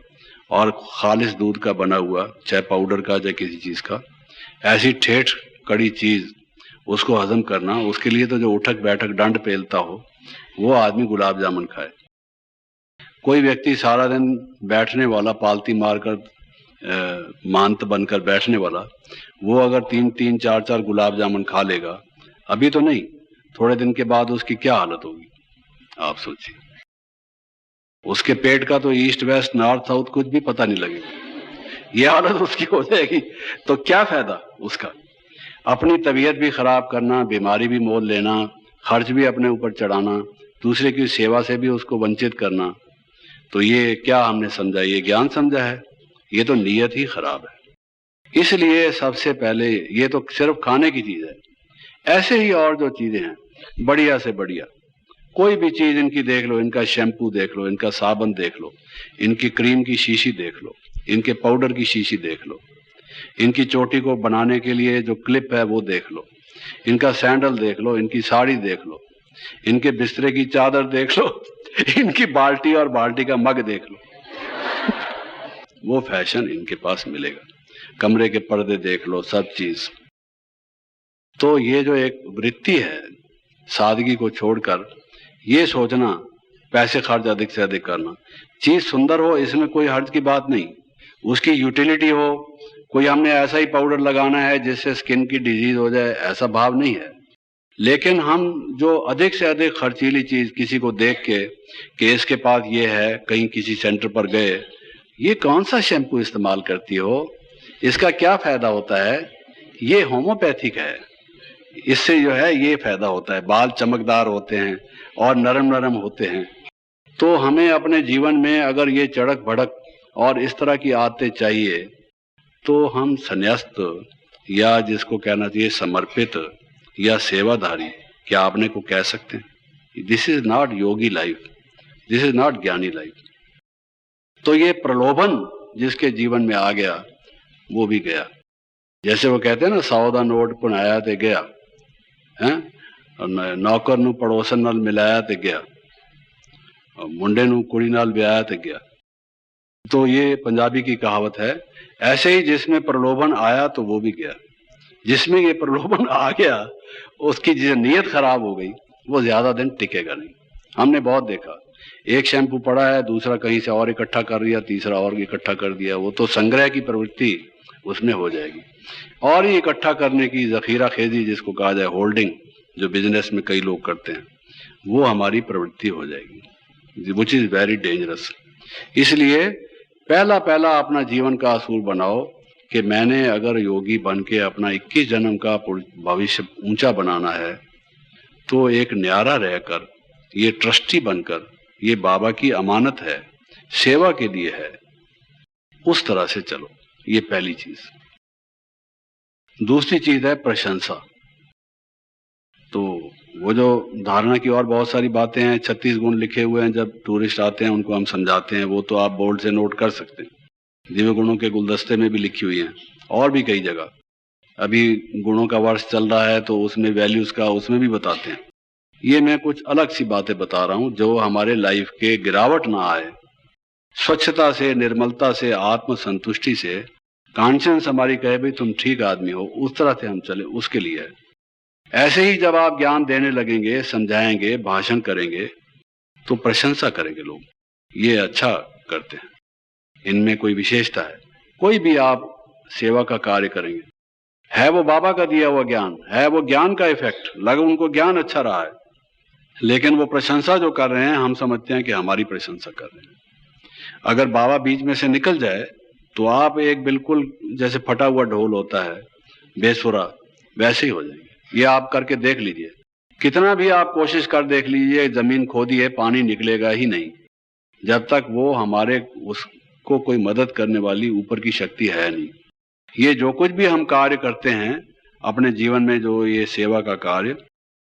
और खालिस दूध का बना हुआ, चाहे पाउडर का चाहे किसी चीज का, ऐसी ठेठ कड़ी चीज उसको हजम करना, उसके लिए तो जो उठक बैठक डंड पेलता हो वो आदमी गुलाब जामुन खाए। कोई व्यक्ति सारा दिन बैठने वाला, पालती मारकर मांत बनकर बैठने वाला, वो अगर 3-3 4-4 गुलाब जामुन खा लेगा, अभी तो नहीं, थोड़े दिन के बाद उसकी क्या हालत होगी आप सोचिए। उसके पेट का तो ईस्ट वेस्ट नॉर्थ साउथ कुछ भी पता नहीं लगेगा, ये हालत उसकी हो जाएगी। तो क्या फायदा उसका? अपनी तबीयत भी खराब करना, बीमारी भी मोल लेना, खर्च भी अपने ऊपर चढ़ाना, दूसरे की सेवा से भी उसको वंचित करना, तो ये क्या हमने समझा? ये ज्ञान समझा है? ये तो नीयत ही खराब है। इसलिए सबसे पहले, ये तो सिर्फ खाने की चीज है, ऐसे ही और जो चीजें हैं बढ़िया से बढ़िया, कोई भी चीज इनकी देख लो, इनका शैम्पू देख लो, इनका साबुन देख लो, इनकी क्रीम की शीशी देख लो, इनके पाउडर की शीशी देख लो, इनकी चोटी को बनाने के लिए जो क्लिप है वो देख लो, इनका सैंडल देख लो, इनकी साड़ी देख लो, इनके बिस्तरे की चादर देख लो, इनकी बाल्टी और बाल्टी का मग देख लो, वो फैशन इनके पास मिलेगा। कमरे के पर्दे देख लो, सब चीज। तो ये जो एक वृत्ति है सादगी को छोड़कर ये सोचना पैसे खर्च अधिक से अधिक करना, चीज सुंदर हो इसमें कोई हर्ज की बात नहीं, उसकी यूटिलिटी हो, कोई हमने ऐसा ही पाउडर लगाना है जिससे स्किन की डिजीज हो जाए, ऐसा भाव नहीं है। लेकिन हम जो अधिक से अधिक खर्चीली चीज किसी को देख के कि इसके पास ये है, कहीं किसी सेंटर पर गए, ये कौन सा शैम्पू इस्तेमाल करती हो, इसका क्या फायदा होता है, ये होम्योपैथिक है, इससे जो है ये फायदा होता है, बाल चमकदार होते हैं और नरम नरम होते हैं। तो हमें अपने जीवन में अगर ये चड़क भड़क और इस तरह की आदतें चाहिए तो हम संन्यास्त, या जिसको कहना चाहिए समर्पित या सेवाधारी, क्या आपने को कह सकते हैं? This is not Yogi life, this is not ज्ञानी लाइफ। तो ये प्रलोभन जिसके जीवन में आ गया वो भी गया। जैसे वो कहते हैं ना, 100 दा नोट पुनाया ते गया है, नौकर नू पड़ोसन नाल मिलाया ते गया, मुंडे नू कुड़ी नाल ब्याया ते गया। तो ये पंजाबी की कहावत है। ऐसे ही जिसमें प्रलोभन आया तो वो भी गया, जिसमें ये प्रलोभन आ गया उसकी जो नीयत खराब हो गई वो ज्यादा दिन टिकेगा नहीं। हमने बहुत देखा, एक शैम्पू पड़ा है, दूसरा कहीं से और इकट्ठा कर दिया, तीसरा और इकट्ठा कर दिया, वो तो संग्रह की प्रवृत्ति उसमें हो जाएगी। और ये इकट्ठा करने की जखीरा खेजी जिसको कहा जाए, होल्डिंग, जो बिजनेस में कई लोग करते हैं, वो हमारी प्रवृत्ति हो जाएगी, विच इज वेरी डेंजरस। इसलिए पहला पहला अपना जीवन का असूल बनाओ कि मैंने अगर योगी बन के अपना 21 जन्म का भविष्य ऊंचा बनाना है तो एक न्यारा रहकर, ये ट्रस्टी बनकर, ये बाबा की अमानत है, सेवा के लिए है, उस तरह से चलो। ये पहली चीज। दूसरी चीज है प्रशंसा। तो वो जो धारणा की और बहुत सारी बातें हैं, 36 गुण लिखे हुए हैं, जब टूरिस्ट आते हैं उनको हम समझाते हैं, वो तो आप बोर्ड से नोट कर सकते हैं। दिव्य गुणों के गुलदस्ते में भी लिखी हुई हैं और भी कई जगह। अभी गुणों का वर्ष चल रहा है तो उसमें वैल्यूज का उसमें भी बताते हैं। ये मैं कुछ अलग सी बातें बता रहा हूं जो हमारे लाइफ के गिरावट ना आए, स्वच्छता से, निर्मलता से, आत्म संतुष्टि से, कॉन्शियंस हमारी कहे भाई तुम ठीक आदमी हो, उस तरह से हम चले, उसके लिए है। ऐसे ही जब आप ज्ञान देने लगेंगे, समझाएंगे, भाषण करेंगे तो प्रशंसा करेंगे लोग, ये अच्छा करते हैं, इनमें कोई विशेषता है। कोई भी आप सेवा का कार्य करेंगे, है वो बाबा का दिया हुआ ज्ञान, है वो ज्ञान का इफेक्ट, लगा उनको ज्ञान अच्छा रहा है, लेकिन वो प्रशंसा जो कर रहे हैं हम समझते हैं कि हमारी प्रशंसा कर रहे हैं। अगर बाबा बीच में से निकल जाए तो आप एक बिल्कुल जैसे फटा हुआ ढोल होता है, बेसुरा, वैसे ही हो जाएंगे। ये आप करके देख लीजिए, कितना भी आप कोशिश कर देख लीजिए, जमीन खोदी है, पानी निकलेगा ही नहीं, जब तक वो हमारे उसको कोई मदद करने वाली ऊपर की शक्ति है नहीं। ये जो कुछ भी हम कार्य करते हैं अपने जीवन में, जो ये सेवा का कार्य,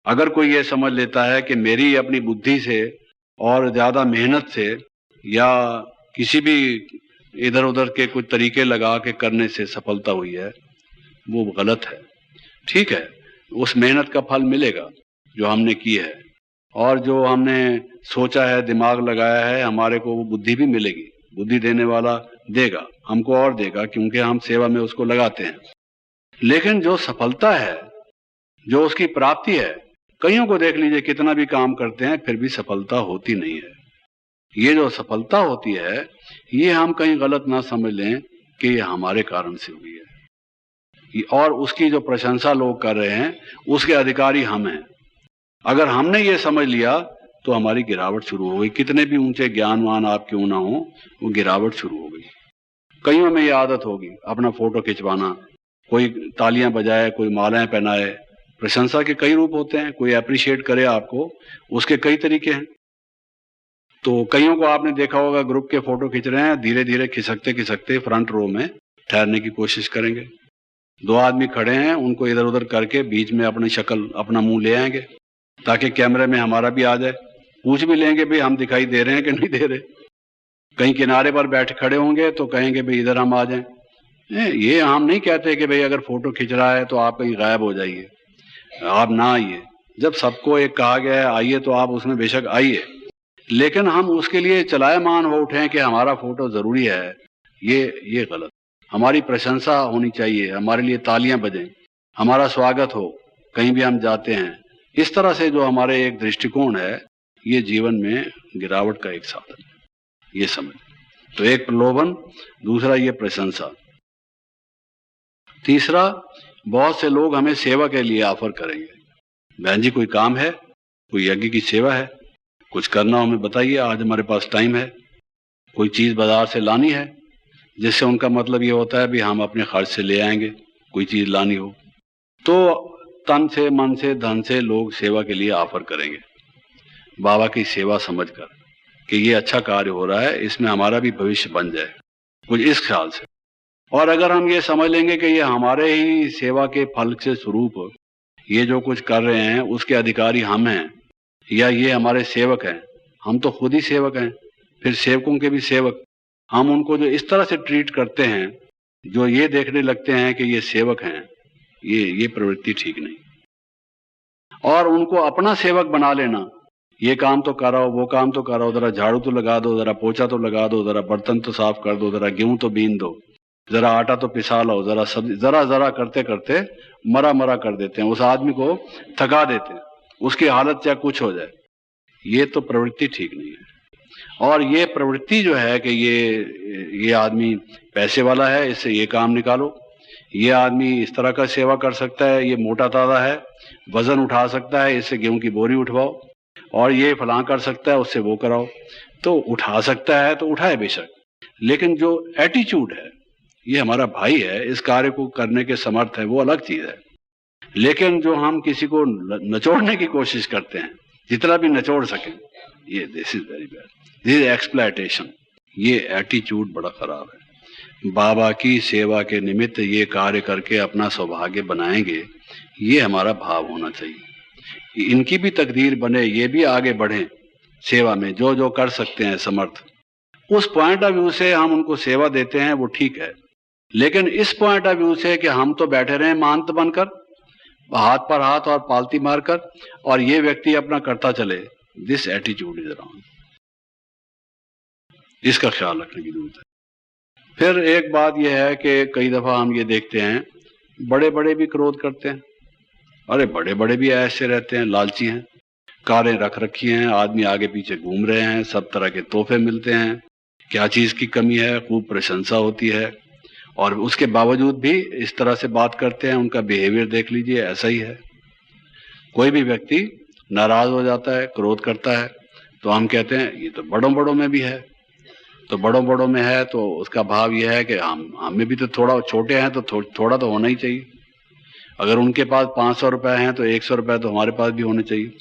अगर कोई ये समझ लेता है कि मेरी अपनी बुद्धि से और ज्यादा मेहनत से या किसी भी इधर उधर के कुछ तरीके लगा के करने से सफलता हुई है, वो गलत है। ठीक है, उस मेहनत का फल मिलेगा जो हमने की है, और जो हमने सोचा है, दिमाग लगाया है, हमारे को वो बुद्धि भी मिलेगी, बुद्धि देने वाला देगा हमको और देगा, क्योंकि हम सेवा में उसको लगाते हैं। लेकिन जो सफलता है, जो उसकी प्राप्ति है, कईयों को देख लीजिए कितना भी काम करते हैं फिर भी सफलता होती नहीं है। ये जो सफलता होती है ये हम कहीं गलत ना समझ लें कि ये हमारे कारण से हुई है, और उसकी जो प्रशंसा लोग कर रहे हैं उसके अधिकारी हम हैं। अगर हमने ये समझ लिया तो हमारी गिरावट शुरू हो गई। कितने भी ऊंचे ज्ञानवान आप क्यों ना हो, वो गिरावट शुरू हो गई। कईयों में ये आदत होगी अपना फोटो खिंचवाना, कोई तालियां बजाए, कोई मालाएं पहनाए। प्रशंसा के कई रूप होते हैं, कोई अप्रिशिएट करे आपको, उसके कई तरीके हैं। तो कईयों को आपने देखा होगा ग्रुप के फोटो खींच रहे हैं, धीरे धीरे खिसकते खिसकते फ्रंट रो में ठहरने की कोशिश करेंगे। दो आदमी खड़े हैं, उनको इधर उधर करके बीच में अपनी शक्ल, अपना मुंह ले आएंगे ताकि कैमरे में हमारा भी आ जाए। पूछ भी लेंगे भाई हम दिखाई दे रहे हैं कि नहीं दे रहे। कहीं किनारे पर बैठ खड़े होंगे तो कहेंगे भाई इधर हम आ जाएं। ये हम नहीं कहते कि भाई अगर फोटो खींच रहा है तो आप कहीं गायब हो जाइए, आप ना आइए। जब सबको एक कहा गया है आइए तो आप उसमें बेशक आइए, लेकिन हम उसके लिए चलायमान हो उठे कि हमारा फोटो जरूरी है, ये गलत। हमारी प्रशंसा होनी चाहिए, हमारे लिए तालियां बजें, हमारा स्वागत हो कहीं भी हम जाते हैं। इस तरह से जो हमारे एक दृष्टिकोण है, ये जीवन में गिरावट का एक साधन है, ये समझ। तो एक प्रलोभन, दूसरा ये प्रशंसा, तीसरा बहुत से लोग हमें सेवा के लिए ऑफर करेंगे। बहन जी कोई काम है, कोई यज्ञ की सेवा है, कुछ करना हमें बताइए, आज हमारे पास टाइम है। कोई चीज बाजार से लानी है, जिससे उनका मतलब ये होता है भी हम अपने खर्च से ले आएंगे, कोई चीज लानी हो तो तन से, मन से, धन से लोग सेवा के लिए ऑफर करेंगे, बाबा की सेवा समझकर कि ये अच्छा कार्य हो रहा है, इसमें हमारा भी भविष्य बन जाए, कुछ इस ख्याल से। और अगर हम ये समझ लेंगे कि ये हमारे ही सेवा के फल से स्वरूप ये जो कुछ कर रहे हैं उसके अधिकारी हम हैं, या ये हमारे सेवक हैं, हम तो खुद ही सेवक हैं, फिर सेवकों के भी सेवक, हम उनको जो इस तरह से ट्रीट करते हैं, जो ये देखने लगते हैं कि ये सेवक हैं, ये प्रवृत्ति ठीक नहीं। और उनको अपना सेवक बना लेना, ये काम तो कराओ, वो काम तो कराओ, जरा झाड़ू तो लगा दो, जरा पोछा तो लगा दो, जरा बर्तन तो साफ कर दो, जरा गेहूं तो बीन दो, जरा आटा तो पिसा लो, जरा सब्जी, जरा जरा करते करते मरा मरा कर देते हैं, उस आदमी को थका देते हैं, उसकी हालत चाहे कुछ हो जाए। ये तो प्रवृत्ति ठीक नहीं है। और ये प्रवृत्ति जो है कि ये आदमी पैसे वाला है, इससे ये काम निकालो, ये आदमी इस तरह का सेवा कर सकता है, ये मोटा ताजा है, वजन उठा सकता है, इससे गेहूं की बोरी उठवाओ, और ये फलां कर सकता है, उससे वो कराओ। तो उठा सकता है तो उठाए बेशक, लेकिन जो एटीट्यूड है, ये हमारा भाई है, इस कार्य को करने के समर्थ है, वो अलग चीज है। लेकिन जो हम किसी को नचोड़ने की कोशिश करते हैं, जितना भी नचोड़ सकें, ये this is very bad, this is exploitation. ये एटीट्यूड बड़ा खराब है। बाबा की सेवा के निमित्त ये कार्य करके अपना सौभाग्य बनाएंगे, ये हमारा भाव होना चाहिए। इनकी भी तकदीर बने, ये भी आगे बढ़े सेवा में, जो जो कर सकते हैं समर्थ, उस पॉइंट ऑफ व्यू से हम उनको सेवा देते हैं, वो ठीक है। लेकिन इस पॉइंट ऑफ व्यू से कि हम तो बैठे रहे महंत बनकर, हाथ पर हाथ और पालती मारकर, और ये व्यक्ति अपना करता चले, दिस एटीट्यूड इज रॉन्ग। इसका ख्याल रखने की जरूरत है। फिर एक बात यह है कि कई दफा हम ये देखते हैं, बड़े बड़े भी क्रोध करते हैं। अरे बड़े बड़े भी ऐसे रहते हैं, लालची हैं, कारें रख रखी हैं, आदमी आगे पीछे घूम रहे हैं, सब तरह के तोहफे मिलते हैं, क्या चीज की कमी है, खूब प्रशंसा होती है, और उसके बावजूद भी इस तरह से बात करते हैं। उनका बिहेवियर देख लीजिए, ऐसा ही है। कोई भी व्यक्ति नाराज हो जाता है, क्रोध करता है, तो हम कहते हैं ये तो बड़ों बड़ों में भी है। तो बड़ों बड़ों में है तो उसका भाव यह है कि हम में भी तो थोड़ा, छोटे हैं तो थोड़ा तो होना ही चाहिए। अगर उनके पास 500 रुपए हैं तो 100 रुपए तो हमारे पास भी होने चाहिए।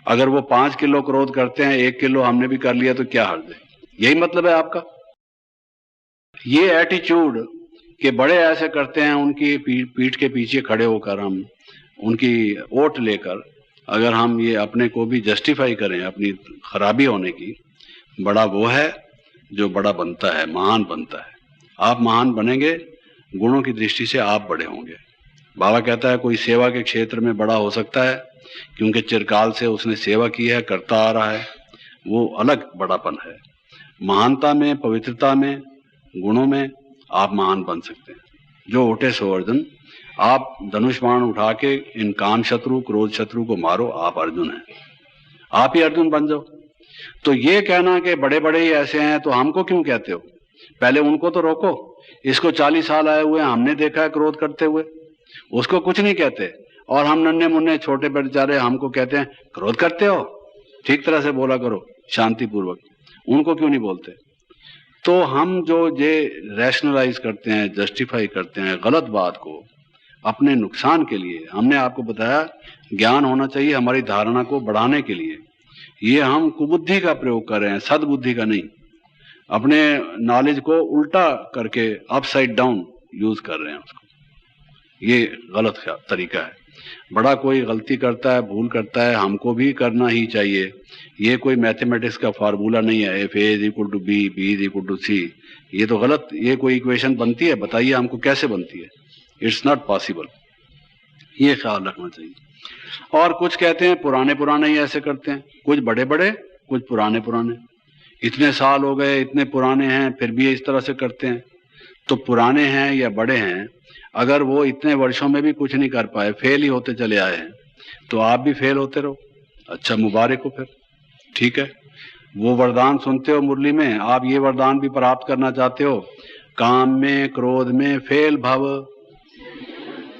अगर वो 5 किलो क्रोध करते हैं, 1 किलो हमने भी कर लिया, तो क्या हर्ज है? यही मतलब है आपका। ये एटीट्यूड कि बड़े ऐसे करते हैं, उनकी पीठ के पीछे खड़े होकर हम उनकी ओट लेकर अगर हम ये अपने को भी जस्टिफाई करें अपनी खराबी होने की, बड़ा वो है जो बड़ा बनता है, महान बनता है। आप महान बनेंगे, गुणों की दृष्टि से आप बड़े होंगे। बाबा कहता है कोई सेवा के क्षेत्र में बड़ा हो सकता है क्योंकि चिरकाल से उसने सेवा की है, करता आ रहा है, वो अलग बड़ापन है। महानता में, पवित्रता में, गुणों में आप महान बन सकते हैं। जो उठे सो अर्जन, आप धनुष बाण उठा के इन काम शत्रु क्रोध शत्रु को मारो, आप अर्जुन हैं, आप ही अर्जुन बन जाओ। तो ये कहना कि बड़े बड़े ही ऐसे हैं तो हमको क्यों कहते हो, पहले उनको तो रोको। इसको 40 साल आए हुए हमने देखा है क्रोध करते हुए, उसको कुछ नहीं कहते, और हम नन्हे मुन्ने छोटे बेचारे हमको कहते हैं क्रोध करते हो, ठीक तरह से बोला करो शांतिपूर्वक, उनको क्यों नहीं बोलते। तो हम जो ये रैशनलाइज करते हैं, जस्टिफाई करते हैं गलत बात को अपने नुकसान के लिए, हमने आपको बताया ज्ञान होना चाहिए हमारी धारणा को बढ़ाने के लिए, ये हम कुबुद्धि का प्रयोग कर रहे हैं, सद्बुद्धि का नहीं। अपने नॉलेज को उल्टा करके अपसाइड डाउन यूज कर रहे हैं उसको, ये गलत तरीका है। बड़ा कोई गलती करता है, भूल करता है, हमको भी करना ही चाहिए। ये कोई मैथमेटिक्स का फार्मूला नहीं है, if A is equal to B, B is equal to C, ये तो गलत, ये कोई इक्वेशन बनती है, बताइए हमको कैसे बनती है, इट्स नॉट पॉसिबल, ये ख्याल रखना चाहिए। और कुछ कहते हैं पुराने पुराने ही ऐसे करते हैं, कुछ बड़े बड़े कुछ पुराने पुराने, इतने साल हो गए, इतने पुराने हैं, फिर भी इस तरह से करते हैं। तो पुराने हैं या बड़े हैं, अगर वो इतने वर्षों में भी कुछ नहीं कर पाए, फेल ही होते चले आए हैं, तो आप भी फेल होते रहो, अच्छा मुबारक हो फिर, ठीक है। वो वरदान सुनते हो मुरली में, आप ये वरदान भी प्राप्त करना चाहते हो, काम में क्रोध में फेल भव,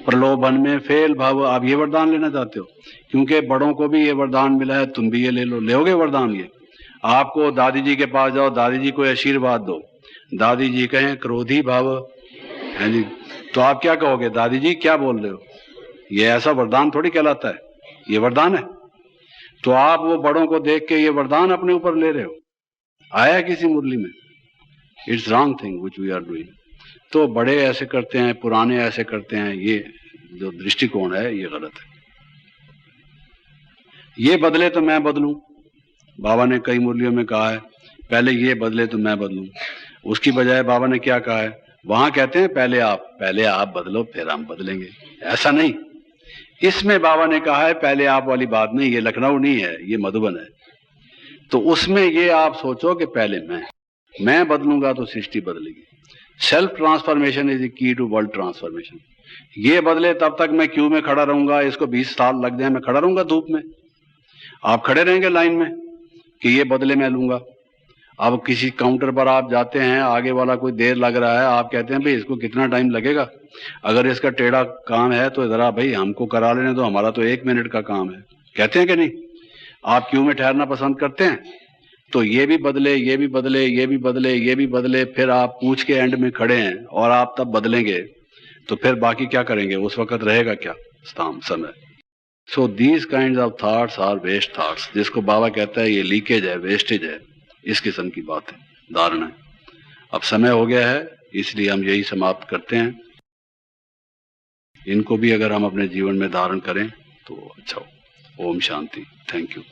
प्रलोभन में फेल भव, आप ये वरदान लेना चाहते हो, क्योंकि बड़ों को भी ये वरदान मिला है, तुम भी ये ले लो, लोगे वरदान ये। आपको दादी जी के पास जाओ, दादी जी को आशीर्वाद दो, दादी जी कहें क्रोधी भव, है जी, तो आप क्या कहोगे, दादी जी क्या बोल रहे हो, ये ऐसा वरदान थोड़ी कहलाता है, ये वरदान है। तो आप वो बड़ों को देख के ये वरदान अपने ऊपर ले रहे हो, आया किसी मुरली में, it's wrong thing which we are doing. तो बड़े ऐसे करते हैं, पुराने ऐसे करते हैं, ये जो दृष्टिकोण है ये गलत है। ये बदले तो मैं बदलूं, बाबा ने कई मुरलियों में कहा है, पहले ये बदले तो मैं बदलूं, उसकी बजाय बाबा ने क्या कहा है, वहां कहते हैं पहले आप बदलो फिर हम बदलेंगे, ऐसा नहीं। इसमें बाबा ने कहा है पहले आप वाली बात नहीं, ये लखनऊ नहीं है, ये मधुबन है। तो उसमें ये आप सोचो कि पहले मैं बदलूंगा तो सृष्टि बदलेगी। Self transformation is the key to world transformation. ये बदले तब तक मैं क्यू में खड़ा रहूंगा, इसको 20 साल लग जाए, मैं खड़ा रहूंगा धूप में, आप खड़े रहेंगे लाइन में कि ये बदले मैं लूंगा। अब किसी काउंटर पर आप जाते हैं, आगे वाला कोई देर लग रहा है, आप कहते हैं भाई इसको कितना टाइम लगेगा, अगर इसका टेढ़ा काम है तो जरा भाई हमको करा लेने दो, हमारा तो 1 मिनट का काम है, कहते हैं कि नहीं। आप क्यू में ठहरना पसंद करते हैं, तो ये भी बदले, ये भी बदले, ये भी बदले, ये भी बदले, फिर आप पूछ के एंड में खड़े हैं और आप तब बदलेंगे, तो फिर बाकी क्या करेंगे, उस वक्त रहेगा क्या समय। So these kind of thoughts are waste thoughts, जिसको बाबा कहता है ये लीकेज है, वेस्टेज है, इस किस्म की बात है, धारणा है। अब समय हो गया है, इसलिए हम यही समाप्त करते हैं। इनको भी अगर हम अपने जीवन में धारण करें तो अच्छा हो। ओम शांति। Thank you.